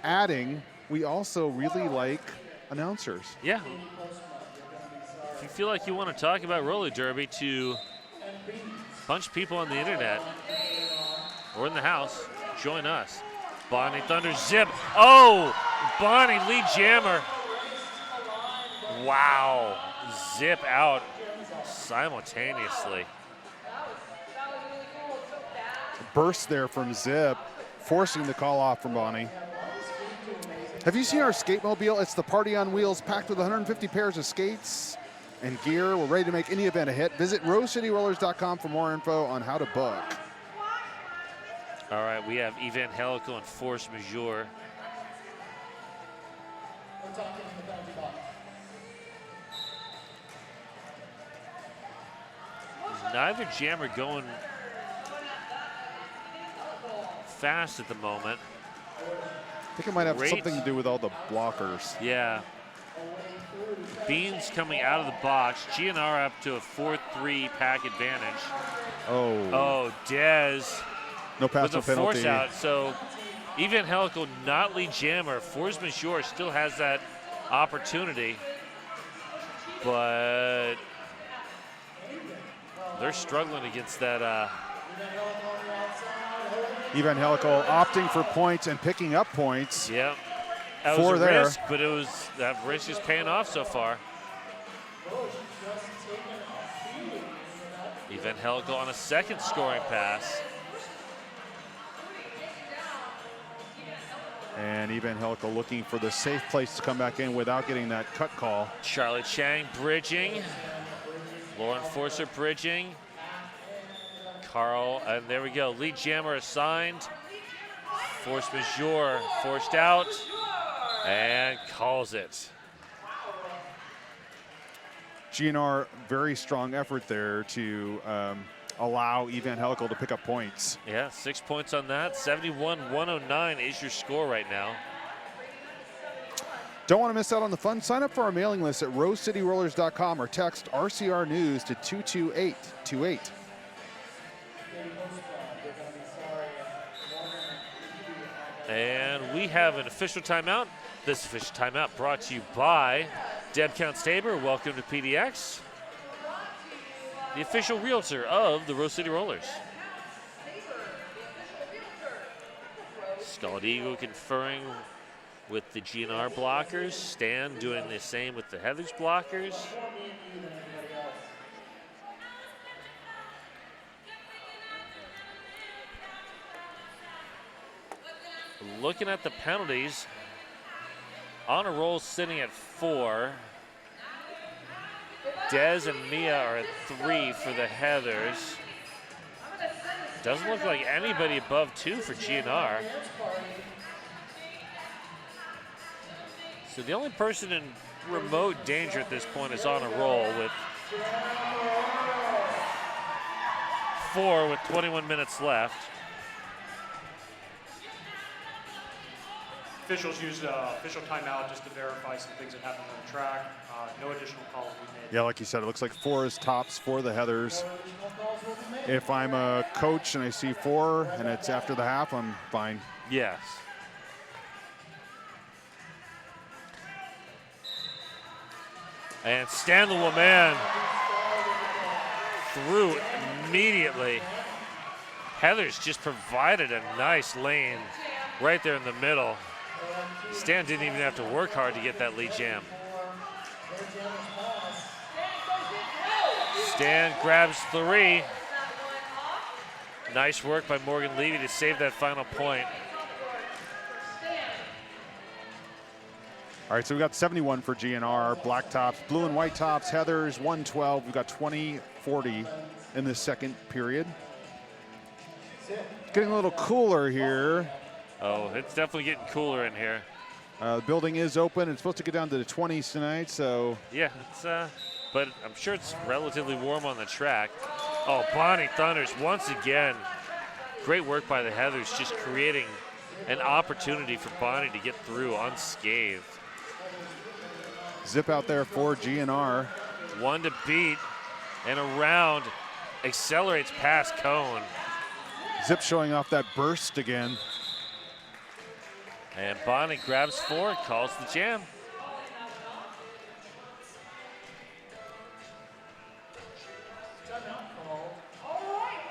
[SPEAKER 5] Adding, we also really like announcers.
[SPEAKER 4] Yeah. If you feel like you want to talk about roller derby to a bunch of people on the internet or in the house, join us. Bonnie Thunder zip. Oh, Bonnie lead jammer. Wow, zip out simultaneously.
[SPEAKER 5] Burst there from Zip, forcing the call off from Bonnie. Have you seen our skate mobile? It's the party on wheels, packed with 150 pairs of skates and gear. We're ready to make any event a hit. Visit rosecityrollers.com for more info on how to book.
[SPEAKER 4] All right, we have Evangelical and Force Majeure. Neither jammer going fast at the moment.
[SPEAKER 5] I think it might have something to do with all the blockers.
[SPEAKER 4] Yeah. Beans coming out of the box. GNR up to a 4-3 pack advantage. Oh, Dez.
[SPEAKER 5] No pass, no
[SPEAKER 4] with a
[SPEAKER 5] penalty.
[SPEAKER 4] force out. So Evangelical not lead jammer. Force Majeure still has that opportunity, but they're struggling against that.
[SPEAKER 5] Evangelical opting for points and picking up points.
[SPEAKER 4] Yeah, that was a risk, but that risk is paying off so far. Evangelical on a second scoring pass.
[SPEAKER 5] And Evangelical looking for the safe place to come back in without getting that cut call.
[SPEAKER 4] Charlie Chang bridging. Lauren Forcer bridging. Carl, and there we go. Lead jammer assigned. Force majeure forced out and calls it.
[SPEAKER 5] GNR, very strong effort there to allow Evangelical to pick up points.
[SPEAKER 4] Yeah, 6 points on that. 71-109 is your score right now.
[SPEAKER 5] Don't want to miss out on the fun? Sign up for our mailing list at rosecityrollers.com or text RCR News to 22828.
[SPEAKER 4] And we have an official timeout. This official timeout brought to you by Deb Counts Tabor. Welcome to PDX, the official realtor of the Rose City Rollers. Scald Eagle conferring with the GNR blockers. Stan doing the same with the Heathers blockers. Looking at the penalties, on a roll sitting at 4. Dez and Mia are at 3 for the Heathers. Doesn't look like anybody above 2 for GNR. So the only person in remote danger at this point is on a roll with 4 with 21 minutes left.
[SPEAKER 6] Officials used official timeout just to verify some things that happened on the track. No additional calls will be made.
[SPEAKER 5] Yeah, like you said, it looks like 4 is tops for the Heathers. If I'm a coach and I see 4 and it's after the half, I'm fine.
[SPEAKER 4] Yes. And Stan the Woman through immediately. Heathers just provided a nice lane right there in the middle. Stan didn't even have to work hard to get that lead jam. Stan grabs 3. Nice work by Morgan Levy to save that final point.
[SPEAKER 5] All right, so we got 71 for GNR, black tops, blue and white tops, Heathers, 112. We've got 20-40 in the second period. It's getting a little cooler here.
[SPEAKER 4] Oh, it's definitely getting cooler in here.
[SPEAKER 5] The building is open. It's supposed to get down to the 20s tonight, so.
[SPEAKER 4] Yeah, it's, but I'm sure it's relatively warm on the track. Oh, Bonnie Thunders once again. Great work by the Heathers, just creating an opportunity for Bonnie to get through unscathed.
[SPEAKER 5] Zip out there for GNR.
[SPEAKER 4] 1 to beat and around, accelerates past Cone.
[SPEAKER 5] Zip showing off that burst again.
[SPEAKER 4] And Bonnie grabs 4, calls the jam.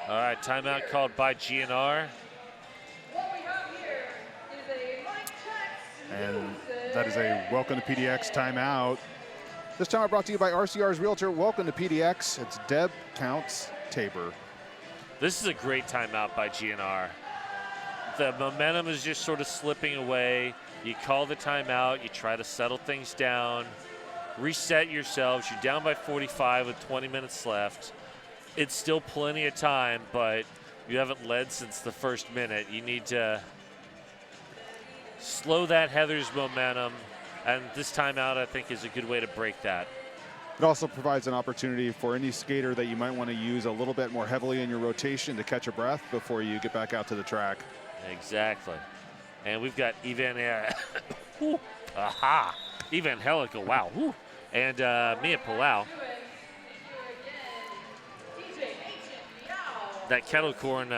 [SPEAKER 4] All right, timeout called by GNR.
[SPEAKER 5] And that is a welcome to PDX timeout. This time brought to you by RCR's Realtor. Welcome to PDX. It's Deb Counts Tabor.
[SPEAKER 4] This is a great timeout by GNR. The momentum is just sort of slipping away. You call the timeout, you try to settle things down, reset yourselves. You're down by 45 with 20 minutes left. It's still plenty of time, but you haven't led since the first minute. You need to slow that Heathers momentum, and this timeout, I think, is a good way to break that.
[SPEAKER 5] It also provides an opportunity for any skater that you might want to use a little bit more heavily in your rotation to catch a breath before you get back out to the track.
[SPEAKER 4] Exactly. And we've got Evangelical, wow, and Mia Palau. That kettle corn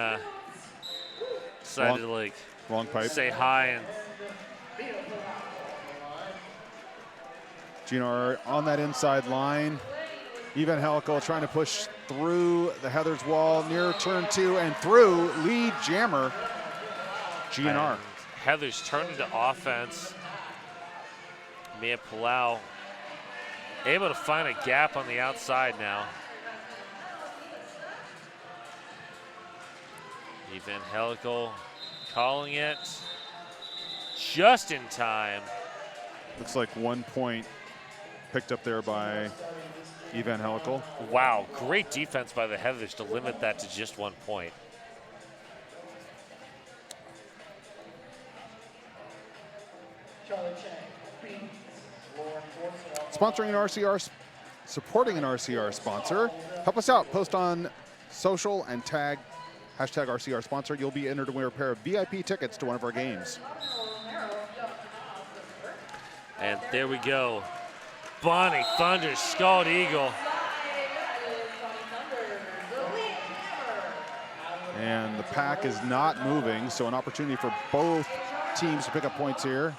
[SPEAKER 4] decided to like
[SPEAKER 5] long pipe.
[SPEAKER 4] say hi and
[SPEAKER 5] GNR on that inside line. Evangelical trying to push through the Heathers wall near turn 2 and through lead jammer GNR.
[SPEAKER 4] And Heathers turned into offense. Mia Palau able to find a gap on the outside now. Evangelical calling it just in time.
[SPEAKER 5] Looks like 1 point picked up there by Evangelical.
[SPEAKER 4] Wow, great defense by the Heathers to limit that to just 1 point.
[SPEAKER 5] Sponsoring an RCR, supporting an RCR sponsor. Help us out. Post on social and tag hashtag RCR sponsor. You'll be entered to win a pair of VIP tickets to one of our games.
[SPEAKER 4] And there we go. Bonnie Thunder, Scald Eagle.
[SPEAKER 5] And the pack is not moving, so an opportunity for both teams to pick up points here.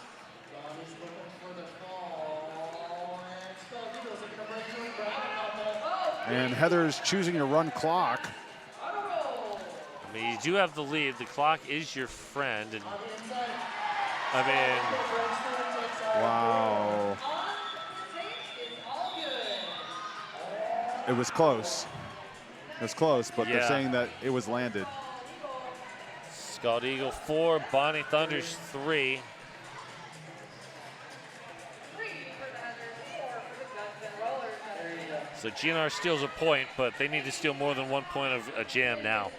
[SPEAKER 5] And Heather's choosing to run clock.
[SPEAKER 4] I mean, you do have the lead. The clock is your friend. And I mean,
[SPEAKER 5] wow. It was close. It was close, but they're saying that it was landed.
[SPEAKER 4] Scald Eagle 4, Bonnie Thunders 3. So GNR steals a point, but they need to steal more than 1 point of a jam now.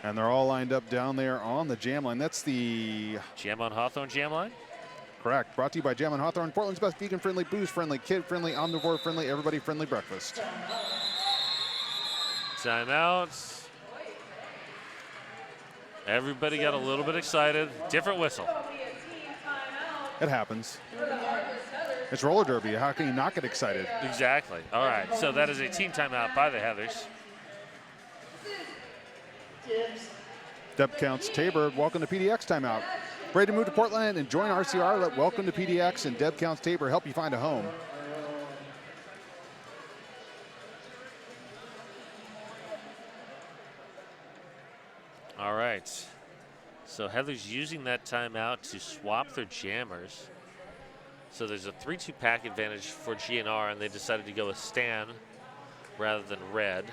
[SPEAKER 5] And they're all lined up down there on the jam line. That's the
[SPEAKER 4] Jam on Hawthorne jam line?
[SPEAKER 5] correct. Brought to you by Jam on Hawthorne, Portland's best vegan-friendly, booze-friendly, kid-friendly, omnivore-friendly, everybody-friendly breakfast.
[SPEAKER 4] Timeout. Everybody got a little bit excited. Different whistle.
[SPEAKER 5] It happens. It's roller derby. How can you not get excited?
[SPEAKER 4] Exactly. All right. So that is a team timeout by the Heathers.
[SPEAKER 5] Deb Counts Tabor, welcome to PDX timeout. Ready to move to Portland and join RCR? Let Welcome to PDX and Deb Counts Tabor help you find a home.
[SPEAKER 4] All right. So Heather's using that timeout to swap their jammers. So there's a 3-2 pack advantage for GNR, and they decided to go with Stan rather than Red.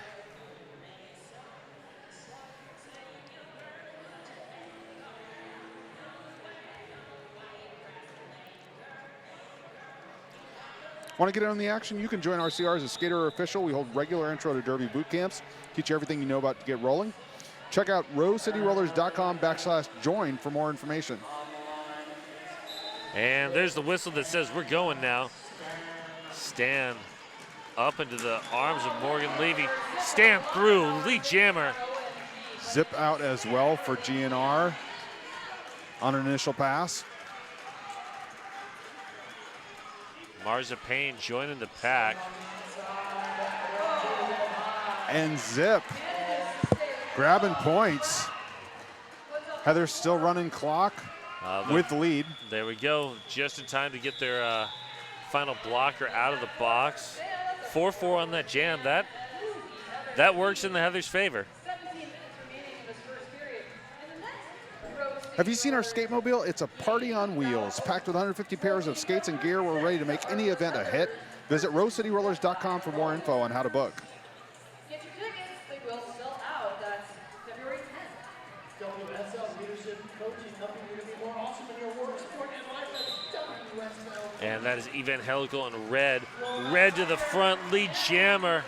[SPEAKER 5] Want to get in on the action? You can join RCR as a skater or official. We hold regular intro to derby boot camps, teach you everything you know about to get rolling. Check out rosecityrollers.com/join for more information.
[SPEAKER 4] And there's the whistle that says we're going now. Stan up into the arms of Morgan Levy. Stan through, lead jammer.
[SPEAKER 5] Zip out as well for GNR on an initial pass.
[SPEAKER 4] Marza Payne joining the pack.
[SPEAKER 5] And Zip grabbing points. Heather's still running clock with the lead.
[SPEAKER 4] There we go, just in time to get their final blocker out of the box. 4-4 on that jam. That works in the Heathers' favor.
[SPEAKER 5] Have you seen our skate mobile? It's a party on wheels, packed with 150 pairs of skates and gear. We're ready to make any event a hit. Visit rosecityrollers.com for more info on how to book.
[SPEAKER 2] Get your tickets, they will sell out. That's February 10th. WSL leadership coaches helping you to be more awesome in your work, sport, and life. That's WSL.
[SPEAKER 4] And that is Evangelical and Red. Red to the front, lead jammer.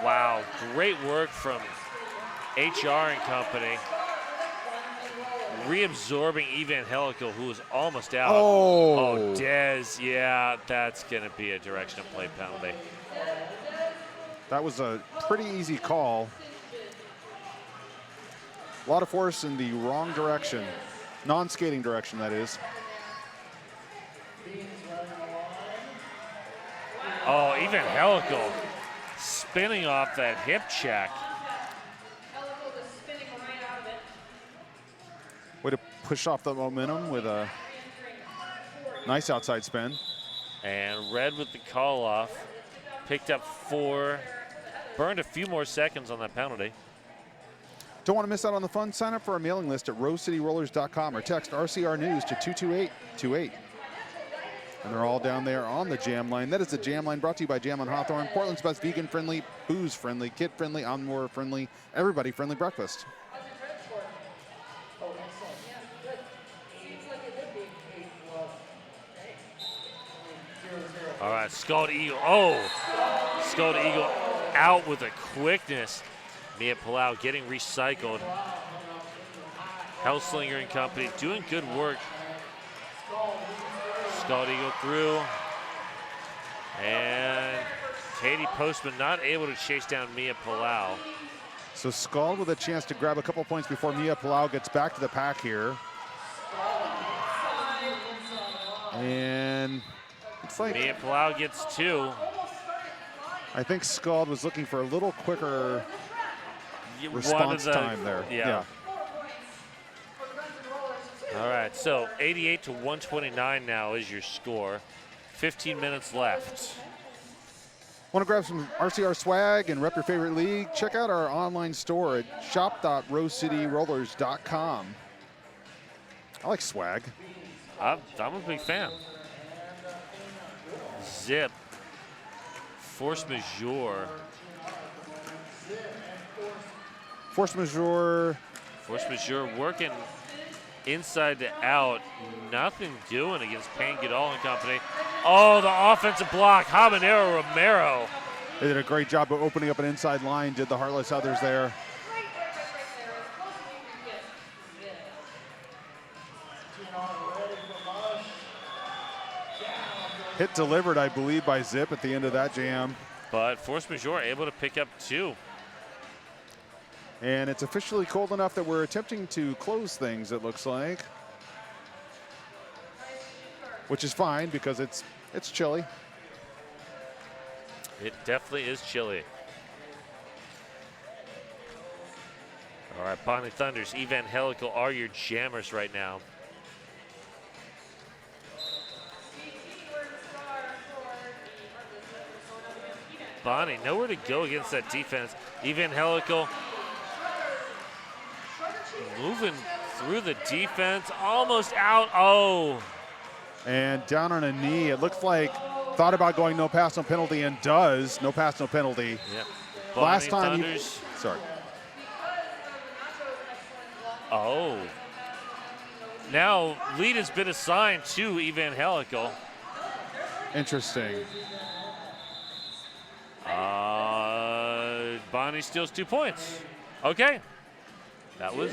[SPEAKER 4] Wow, great work from HR and company. Reabsorbing Evangelical, who was almost out.
[SPEAKER 5] Oh,
[SPEAKER 4] Dez, yeah, that's going to be a direction of play penalty.
[SPEAKER 5] that was a pretty easy call. A lot of force in the wrong direction. Non-skating direction, that is.
[SPEAKER 4] Oh, Evangelical spinning off that hip check.
[SPEAKER 5] Way to push off the momentum with a Nice outside spin.
[SPEAKER 4] And Red with the call off. Picked up 4. Burned a few more seconds on that penalty.
[SPEAKER 5] Don't want to miss out on the fun? Sign up for our mailing list at rosecityrollers.com or text RCR News to 22828. And they're all down there on the Jam Line. That is the Jam Line, brought to you by Jam on Hawthorne, Portland's best vegan-friendly, booze-friendly, kid-friendly, omnivore-friendly, everybody-friendly breakfast.
[SPEAKER 4] All right, Scald Eagle. Oh, Scald Eagle out with a quickness. Mia Palau getting recycled. Hellslinger and company doing good work. Scald Eagle through. And Katie Postman not able to chase down Mia Palau.
[SPEAKER 5] So Scald with a chance to grab a couple points before Mia Palau gets back to the pack here. And it's like
[SPEAKER 4] Mia Palau gets 2.
[SPEAKER 5] I think Scald was looking for a little quicker response time there.
[SPEAKER 4] Yeah. All right, so 88 to 129 now is your score. 15 minutes left.
[SPEAKER 5] Want to grab some RCR swag and rep your favorite league? Check out our online store at shop.rosecityrollers.com. I like swag.
[SPEAKER 4] I'm a big fan. Zip. Force majeure.
[SPEAKER 5] Force majeure.
[SPEAKER 4] Force majeure working inside to out. Nothing doing against Payne Goodall and company. Oh, the offensive block. Habanero Romero.
[SPEAKER 5] They did a great job of opening up an inside line, did the Heartless others there. Hit delivered, I believe, by Zip at the end of that jam.
[SPEAKER 4] But force majeure able to pick up 2.
[SPEAKER 5] And it's officially cold enough that we're attempting to close things, it looks like. Which is fine because it's chilly.
[SPEAKER 4] It definitely is chilly. All right, Bonnie Thunders, Evangelical are your jammers right now. Bonnie, nowhere to go against that defense. Evangelical moving through the defense, almost out. Oh.
[SPEAKER 5] And down on a knee, it looks like thought about going no pass, no penalty, and does. No pass, no penalty.
[SPEAKER 4] Yep.
[SPEAKER 5] Last time
[SPEAKER 4] Thunders.
[SPEAKER 5] Sorry.
[SPEAKER 4] Oh. Now lead has been assigned to Evangelical.
[SPEAKER 5] Interesting.
[SPEAKER 4] Bonnie steals 2 points. Okay. That was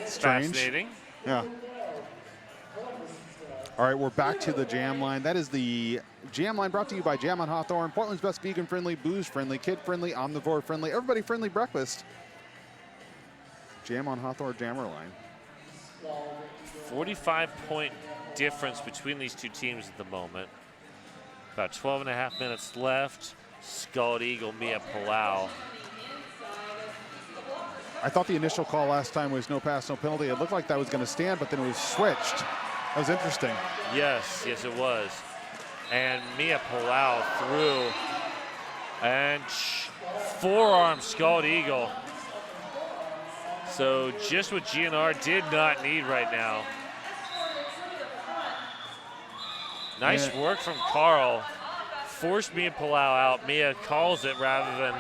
[SPEAKER 5] Strange.
[SPEAKER 4] fascinating.
[SPEAKER 5] Yeah. All right, we're back to the Jam Line. That is the Jam Line brought to you by Jam on Hawthorne, Portland's best vegan-friendly, booze-friendly, kid-friendly, omnivore-friendly, everybody-friendly breakfast. Jam on Hawthorne Jammer Line.
[SPEAKER 4] 45-point difference between these two teams at the moment. About 12 and a half minutes left. Scald Eagle, Mia Palau.
[SPEAKER 5] I thought the initial call last time was no pass, no penalty. It looked like that was going to stand, but then it was switched. That was interesting.
[SPEAKER 4] Yes, it was. And Mia Palau through. And forearm Scald Eagle. So just what GNR did not need right now. Nice work from Carl. Forced Mia Palau out. Mia calls it rather than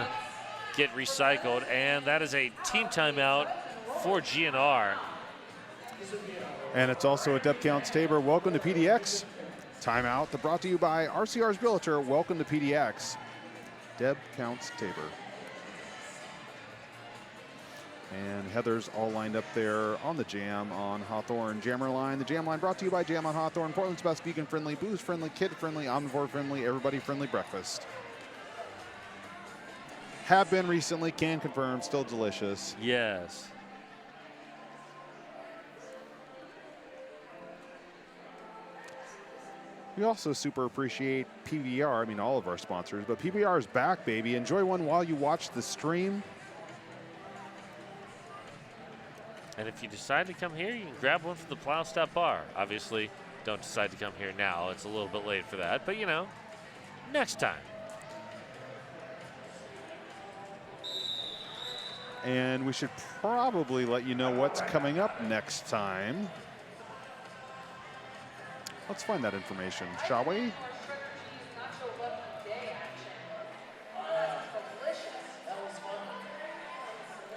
[SPEAKER 4] get recycled. And that is a team timeout for GNR.
[SPEAKER 5] And it's also a Deb Counts Tabor. Welcome to PDX. Timeout brought to you by RCR's Realtor. Welcome to PDX. Deb Counts Tabor. And Heather's all lined up there on the Jam on Hawthorne Jammer Line. The Jam Line brought to you by Jam on Hawthorne, Portland's best vegan-friendly, booze-friendly, kid-friendly, omnivore-friendly, everybody-friendly breakfast. Have been recently, can confirm, still delicious.
[SPEAKER 4] Yes.
[SPEAKER 5] We also super appreciate PBR, I mean all of our sponsors, but PBR is back, baby. Enjoy one while you watch the stream.
[SPEAKER 4] And if you decide to come here, you can grab one from the Plow Stop Bar. Obviously, don't decide to come here now. It's a little bit late for that, but you know, next time.
[SPEAKER 5] And we should probably let you know what's coming up next time. Let's find that information, shall we?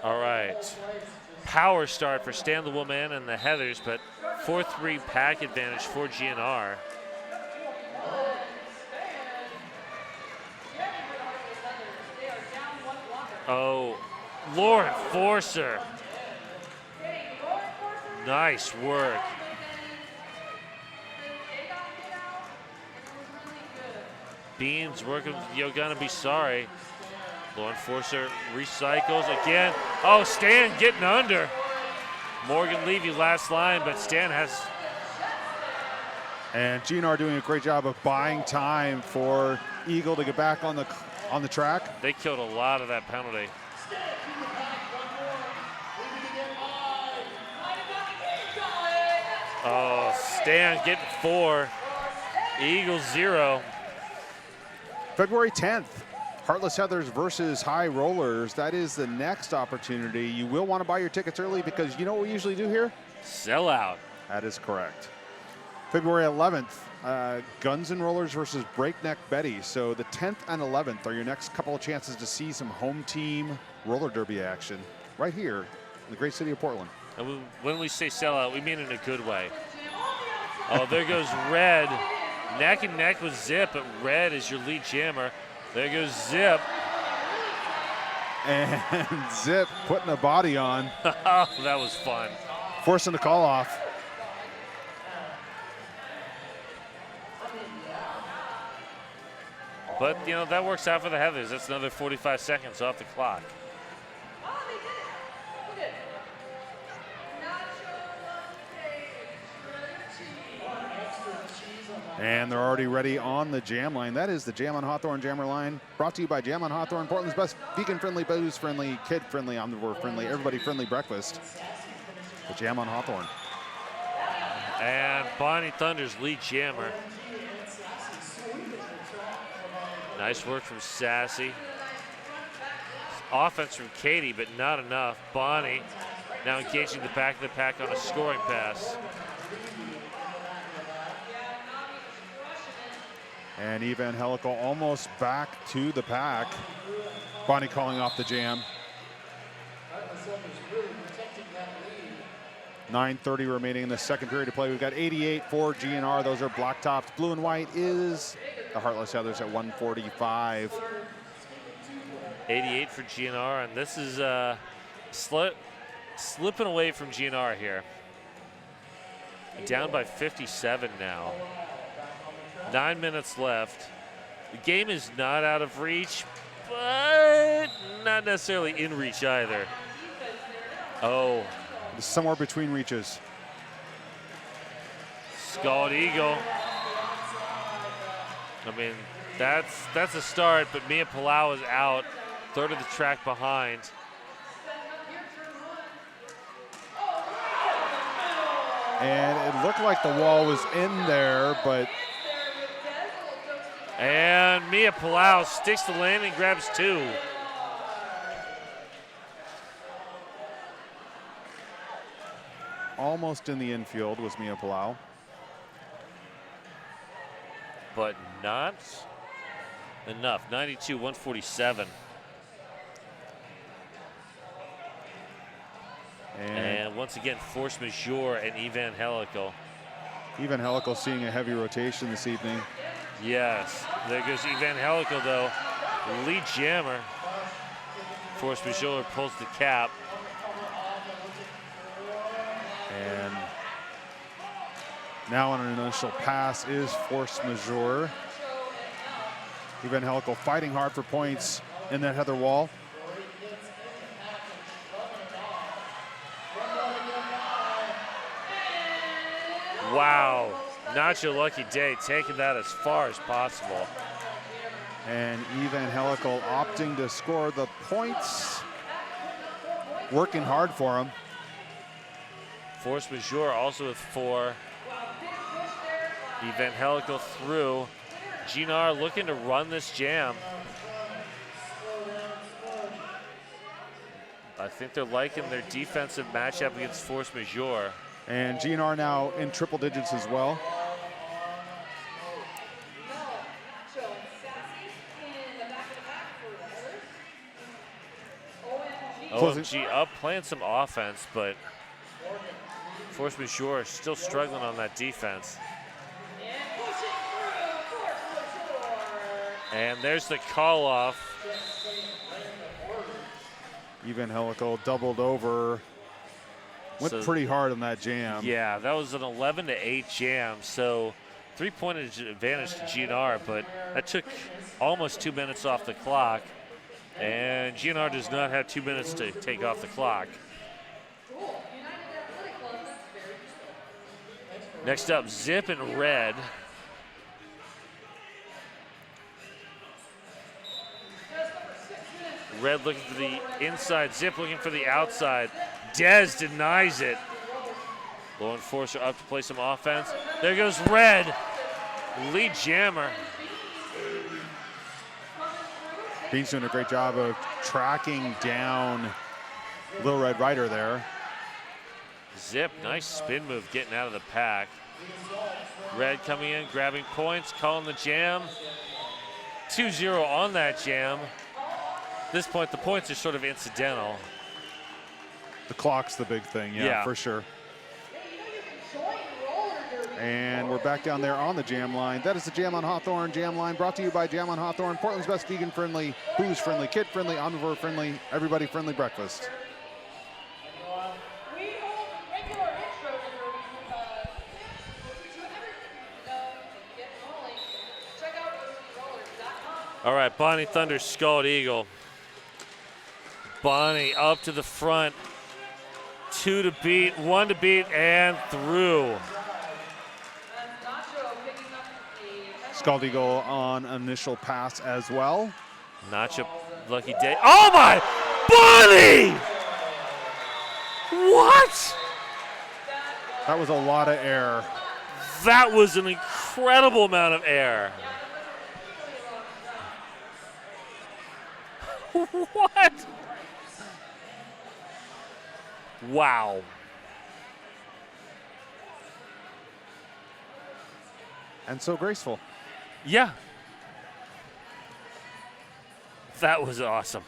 [SPEAKER 4] All right. Power start for Stan the Woman and the Heathers, but 4-3 pack advantage for GNR. Oh, Lauren Forcer. Nice work. Beans working with You're Gonna Be Sorry. Lauren Forcer recycles again. Oh, Stan getting under. Morgan Levy last line, but Stan has.
[SPEAKER 5] And GNR doing a great job of buying time for Eagle to get back on the track.
[SPEAKER 4] They killed a lot of that penalty. Oh, Stan getting 4. Eagle 0.
[SPEAKER 5] February 10th. Heartless Heathers versus High Rollers. That is the next opportunity. You will want to buy your tickets early because you know what we usually do here?
[SPEAKER 4] Sell out.
[SPEAKER 5] That is correct. February 11th, Guns N' Rollers versus Breakneck Betty. So the 10th and 11th are your next couple of chances to see some home team roller derby action right here in the great city of Portland.
[SPEAKER 4] And when we say sell out, we mean it in a good way. Oh, there goes Red. Neck and neck with Zip, but Red is your lead jammer. There goes Zip.
[SPEAKER 5] And Zip putting a body on.
[SPEAKER 4] Oh, that was fun.
[SPEAKER 5] Forcing the call off.
[SPEAKER 4] But, you know, that works out for the Heathers. That's another 45 seconds off the clock.
[SPEAKER 5] And they're already ready on the jam line. That is the Jam on Hawthorne Jammer line, brought to you by Jam on Hawthorne, Portland's best vegan-friendly, booze-friendly, kid-friendly, omnivore-friendly, everybody-friendly breakfast. The Jam on Hawthorne.
[SPEAKER 4] And Bonnie Thunder's lead jammer. Nice work from Sassy. Offense from Katie, but not enough. Bonnie now engaging the back of the pack on a scoring pass.
[SPEAKER 5] And Evangelical almost back to the pack. Bonnie calling off the jam. 9:30 remaining in the second period of play. We've got 88 for GNR. Those are block tops. Blue and white is the Heartless Heathers at 145.
[SPEAKER 4] 88 for GNR, and this is slipping away from GNR here. Down by 57 now. 9 minutes left. The game is not out of reach, but not necessarily in reach either. Oh.
[SPEAKER 5] Somewhere between reaches.
[SPEAKER 4] Scald Eagle. I mean, that's a start, but Mia Palau is out. Third of the track behind.
[SPEAKER 5] And it looked like the wall was in there, but.
[SPEAKER 4] And Mia Palau sticks the landing, grabs 2.
[SPEAKER 5] Almost in the infield was Mia Palau.
[SPEAKER 4] But not enough. 92, 147. And once again, force majeure and Evangelical.
[SPEAKER 5] Evangelical seeing a heavy rotation this evening.
[SPEAKER 4] Yes, there goes Evangelical though. Lead jammer. Force majeure pulls the cap.
[SPEAKER 5] And now on an initial pass is force majeure. Evangelical fighting hard for points in that Heather wall.
[SPEAKER 4] Wow, not your lucky day, taking that as far as possible.
[SPEAKER 5] And Evangelical opting to score the points. Working hard for him.
[SPEAKER 4] Force majeure also with 4. Evangelical through. GNR looking to run this jam. I think they're liking their defensive matchup against Force Majeure.
[SPEAKER 5] And GNR now in triple digits as well.
[SPEAKER 4] OMG up playing some offense, but Force Majeure still struggling on that defense. And there's the call off.
[SPEAKER 5] Evangelical doubled over. Went pretty hard on that jam.
[SPEAKER 4] Yeah, that was an 11-8 jam. So 3-point advantage to GNR, but that took almost 2 minutes off the clock. And GNR does not have 2 minutes to take off the clock. Next up, Zip and Red. Red looking for the inside, Zip looking for the outside. Dez denies it. Law Enforcer up to play some offense. There goes Red, lead jammer.
[SPEAKER 5] Bean's doing a great job of tracking down Little Red Rider there.
[SPEAKER 4] Zip, nice spin move getting out of the pack. Red coming in, grabbing points, calling the jam. 2-0 on that jam. At this point, the points are sort of incidental.
[SPEAKER 5] The clock's the big thing, yeah, for sure. And we're back down there on the jam line. That is the Jam on Hawthorne jam line, brought to you by Jam on Hawthorne, Portland's best vegan-friendly, booze-friendly, kid-friendly, omnivore-friendly, everybody-friendly breakfast.
[SPEAKER 4] All right, Bonnie Thunder, Scald Eagle. Bonnie up to the front. 2 to beat, 1 to beat, and through.
[SPEAKER 5] Scald Eagle on initial pass as well.
[SPEAKER 4] Nacho, lucky day. Oh my, Bonnie! What?
[SPEAKER 5] That was a lot of air.
[SPEAKER 4] That was an incredible amount of air. What? Wow.
[SPEAKER 5] And so graceful.
[SPEAKER 4] Yeah. That was awesome.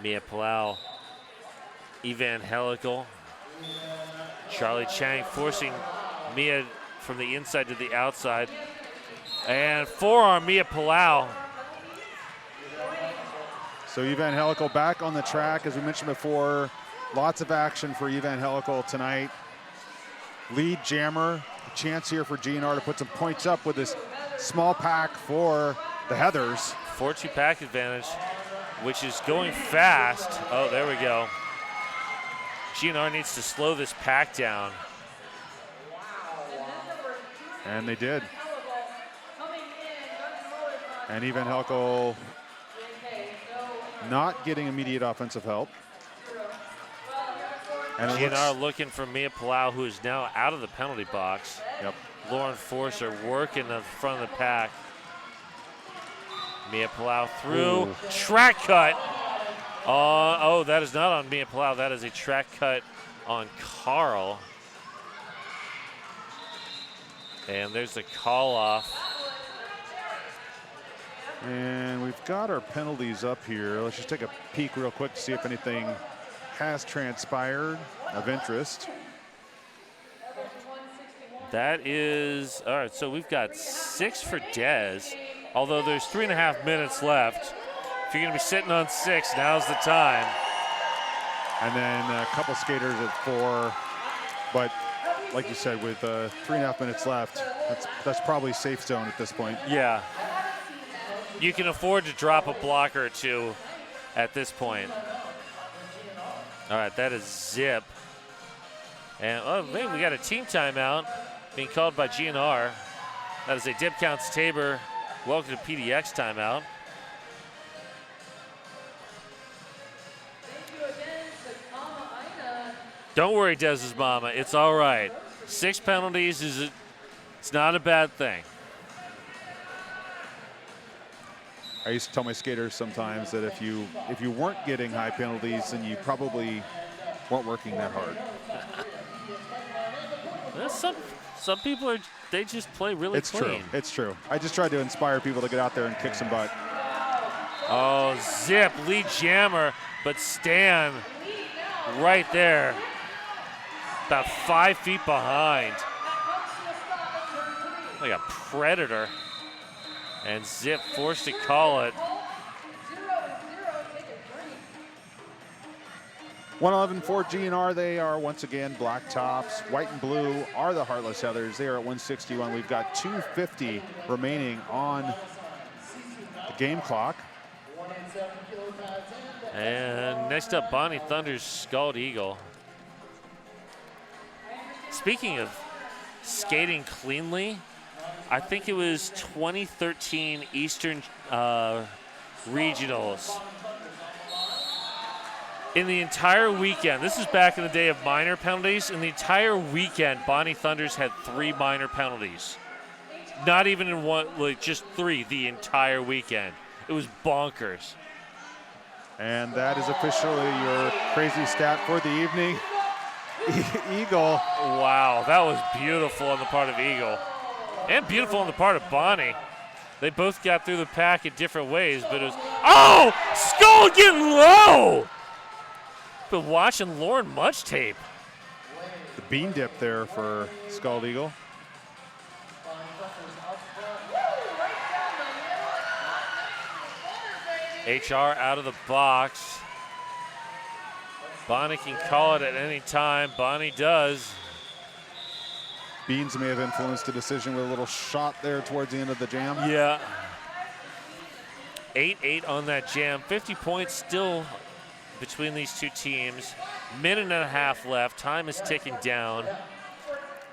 [SPEAKER 4] Mia Palau, Evangelical. Charlie Chang forcing Mia from the inside to the outside. And forearm Mia Palau.
[SPEAKER 5] So Evangelical back on the track, as we mentioned before. Lots of action for Evangelical tonight. Lead jammer, a chance here for GNR to put some points up with this small pack for the Heathers.
[SPEAKER 4] 4-2 pack advantage, which is going fast. Oh, there we go. GNR needs to slow this pack down.
[SPEAKER 5] And they did. And Evangelical not getting immediate offensive help. And
[SPEAKER 4] GNR looking for Mia Palau, who is now out of the penalty box.
[SPEAKER 5] Yep.
[SPEAKER 4] Lauren Forcer working the front of the pack. Mia Palau through.
[SPEAKER 5] Ooh.
[SPEAKER 4] Track cut. Oh, that is not on Mia Palau. That is a track cut on Carl. And there's the call off.
[SPEAKER 5] And we've got our penalties up here. Let's just take a peek real quick to see if anything has transpired of interest.
[SPEAKER 4] That is, all right, so we've got 6 for Dez, although there's 3.5 minutes left. If you're gonna be sitting on 6, now's the time.
[SPEAKER 5] And then a couple skaters at 4, but like you said, with 3.5 minutes left, that's probably safe zone at this point.
[SPEAKER 4] Yeah. You can afford to drop a blocker or two at this point. All right, that is Zip. And, oh, maybe we got a team timeout being called by GNR. That is a Dip Counts Tabor Welcome to PDX timeout. Don't worry, Dez's mama. It's all right. 6 penalties is It's not a bad thing.
[SPEAKER 5] I used to tell my skaters sometimes that if you weren't getting high penalties, then you probably weren't working that hard.
[SPEAKER 4] Well, some people they just play really
[SPEAKER 5] It's
[SPEAKER 4] clean.
[SPEAKER 5] true. It's true. I just tried to inspire people to get out there and kick some butt.
[SPEAKER 4] Oh, Zip, lead jammer, but Stan right there, about 5 feet behind. Like a predator. And Zip forced to call it.
[SPEAKER 5] 111 for GNR. They are once again black tops. White and blue are the Heartless Heathers. They are at 161. We've got 2:50 remaining on the game clock.
[SPEAKER 4] And next up, Bonnie Thunder's Scald Eagle. Speaking of skating cleanly, I think it was 2013 Eastern Regionals. In the entire weekend, this is back in the day of minor penalties, in the entire weekend, Bonnie Thunders had 3 minor penalties. Not even in one, like just 3 the entire weekend. It was bonkers.
[SPEAKER 5] And that is officially your crazy stat for the evening. Eagle.
[SPEAKER 4] Wow, that was beautiful on the part of Eagle. And beautiful on the part of Bonnie. They both got through the pack in different ways, but it was, oh, Skull getting low. Been watching Lauren Much tape.
[SPEAKER 5] The bean dip there for Scald Eagle.
[SPEAKER 4] HR out of the box. Bonnie can call it at any time. Bonnie does.
[SPEAKER 5] Beans may have influenced the decision with a little shot there towards the end of the jam.
[SPEAKER 4] Yeah. 8-8 on that jam. 50 points still between these two teams. Minute and a half left. Time is ticking down.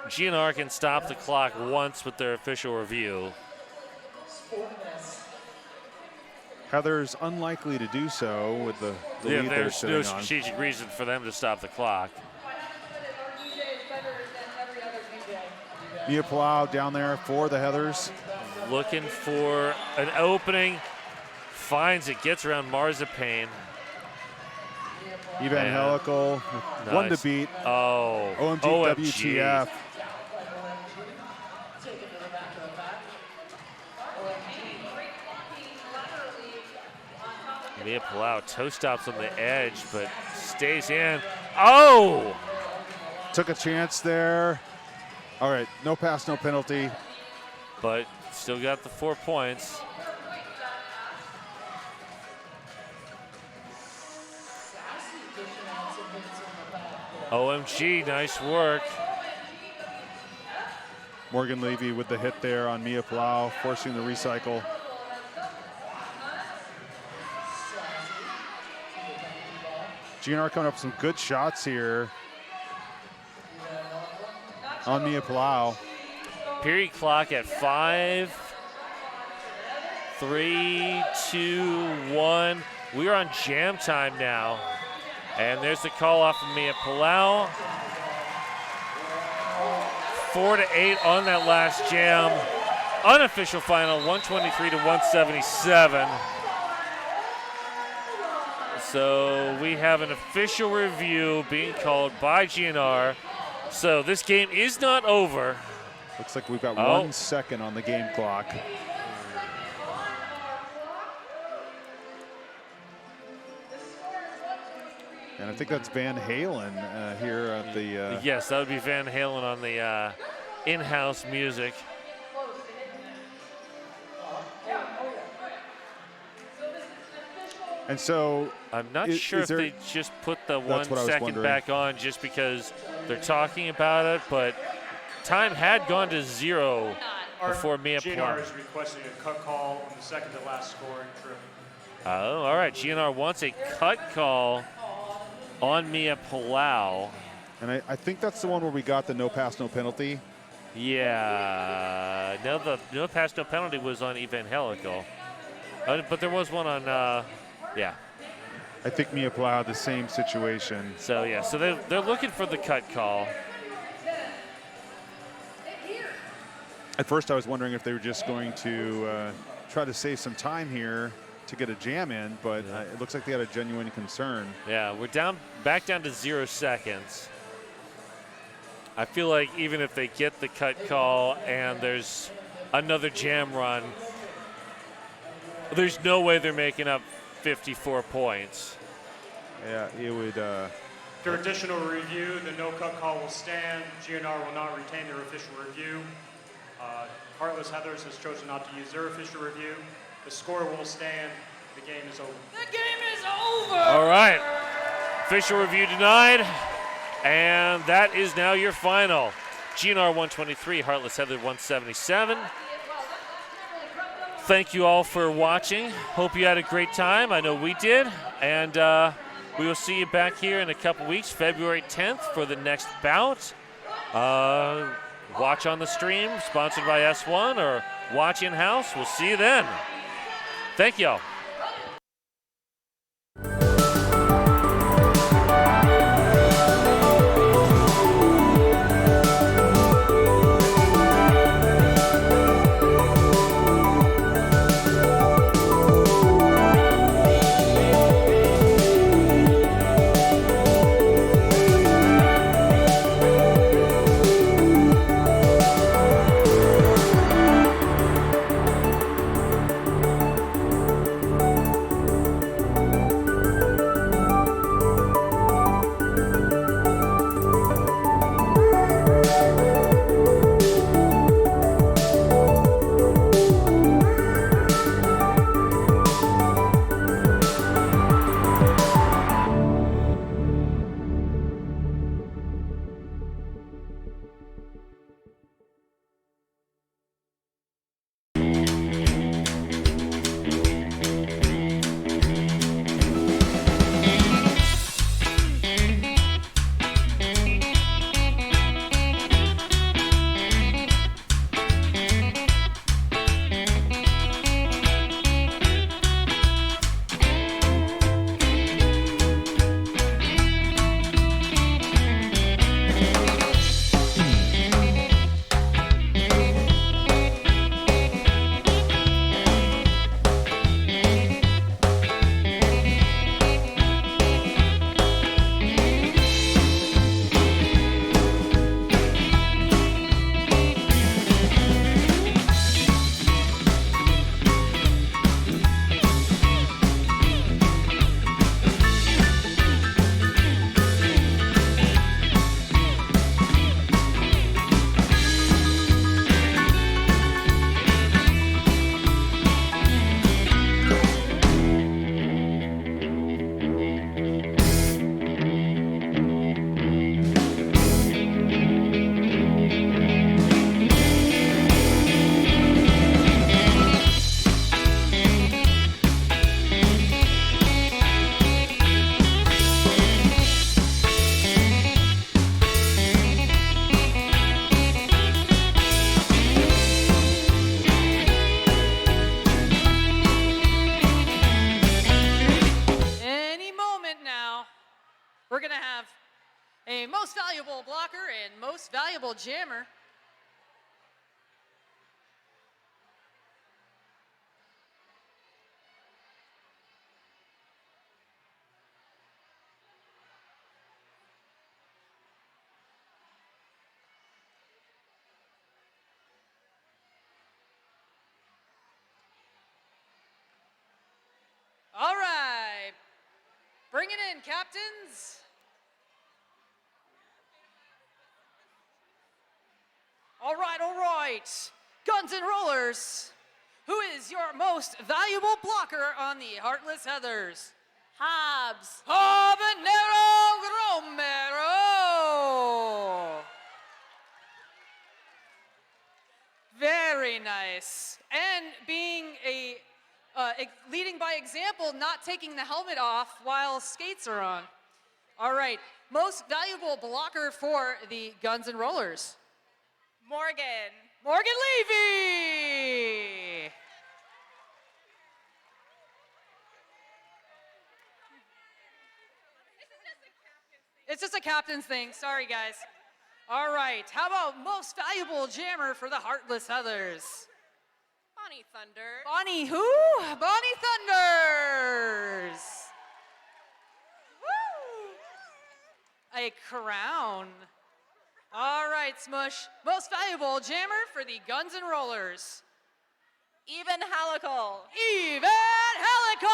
[SPEAKER 4] GNR can stop the clock once with their official review.
[SPEAKER 5] Heather's unlikely to do so with the lead they're
[SPEAKER 4] there's
[SPEAKER 5] sitting
[SPEAKER 4] no
[SPEAKER 5] on.
[SPEAKER 4] strategic reason for them to stop the clock.
[SPEAKER 5] Mia Palau down there for the Heathers.
[SPEAKER 4] Looking for an opening. Finds it, gets around Marzipan.
[SPEAKER 5] Evangelical, one to beat.
[SPEAKER 4] Oh,
[SPEAKER 5] OMG, WTF.
[SPEAKER 4] Mia Palau toe stops on the edge, but stays in. Oh!
[SPEAKER 5] Took a chance there. All right, no pass, no penalty.
[SPEAKER 4] But still got the 4 points. OMG, nice work.
[SPEAKER 5] Morgan Levy with the hit there on Mia Palau, forcing the recycle. GNR coming up with some good shots here on Mia Palau.
[SPEAKER 4] Period clock at 5, 3, 2, 1. We are on jam time now. And there's the call off of Mia Palau. 4-8 on that last jam. Unofficial final, 123 to 177. So we have an official review being called by GNR. So this game is not over.
[SPEAKER 5] Looks like we've got 1 second on the game clock. And I think that's Van Halen here at the...
[SPEAKER 4] Yes, that would be Van Halen on the in-house music.
[SPEAKER 5] And so...
[SPEAKER 4] I'm not sure if they just put the 1 second back on just because they're talking about it, but time had gone to 0 before Mia Palau.
[SPEAKER 6] GNR is requesting a cut call on the second to last scoring trip.
[SPEAKER 4] Oh, all right. GNR wants a cut call on Mia Palau.
[SPEAKER 5] And I think that's the one where we got the no pass, no penalty.
[SPEAKER 4] Yeah. No, the no pass, no penalty was on Evangelical. But there was one on, yeah.
[SPEAKER 5] I think Mia Palau had the same situation.
[SPEAKER 4] So, yeah. So they're looking for the cut call.
[SPEAKER 5] At first I was wondering if they were just going to try to save some time here to get a jam in, but it looks like they had a genuine concern.
[SPEAKER 4] Yeah, we're back down to 0 seconds. I feel like even if they get the cut call and there's another jam run, there's no way they're making up 54 points.
[SPEAKER 5] Yeah, it would.
[SPEAKER 6] For additional review, the no cut call will stand. GNR will not retain their official review. Heartless Heathers has chosen not to use their official review. The score will stand. The game is over.
[SPEAKER 2] The game is over!
[SPEAKER 4] All right. Official review denied. And that is now your final. GNR 123, Heartless Heather 177. Thank you all for watching. Hope you had a great time. I know we did. And we will see you back here in a couple weeks, February 10th, for the next bout. Watch on the stream, sponsored by S1, or watch in-house. We'll see you then. Thank you all.
[SPEAKER 2] We're going to have a most valuable blocker and most valuable jammer. All right. Bring it in, captains. All right, all right. Guns and Rollers, who is your most valuable blocker on the Heartless Heathers?
[SPEAKER 7] Hobbs.
[SPEAKER 2] Habanero Romero. Very nice. And being a leading by example, not taking the helmet off while skates are on. All right, most valuable blocker for the Guns and Rollers.
[SPEAKER 7] Morgan.
[SPEAKER 2] Morgan Levy. It's just a captain's thing. Sorry, guys. All right, how about most valuable jammer for the Heartless Heathers?
[SPEAKER 7] Bonnie Thunder.
[SPEAKER 2] Bonnie who? Bonnie Thunders. Woo! A crown. All right, Smush. Most valuable jammer for the Guns N' Rollers.
[SPEAKER 7] Even Helical.
[SPEAKER 2] Even Helical!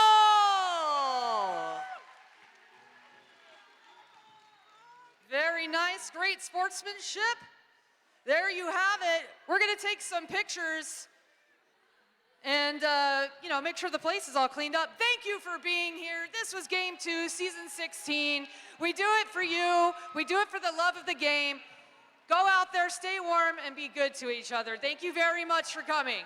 [SPEAKER 2] Very nice, great sportsmanship. There you have it. We're gonna take some pictures and make sure the place is all cleaned up. Thank you for being here. This was Game 2, Season 16. We do it for you. We do it for the love of the game. Go out there, stay warm, and be good to each other. Thank you very much for coming.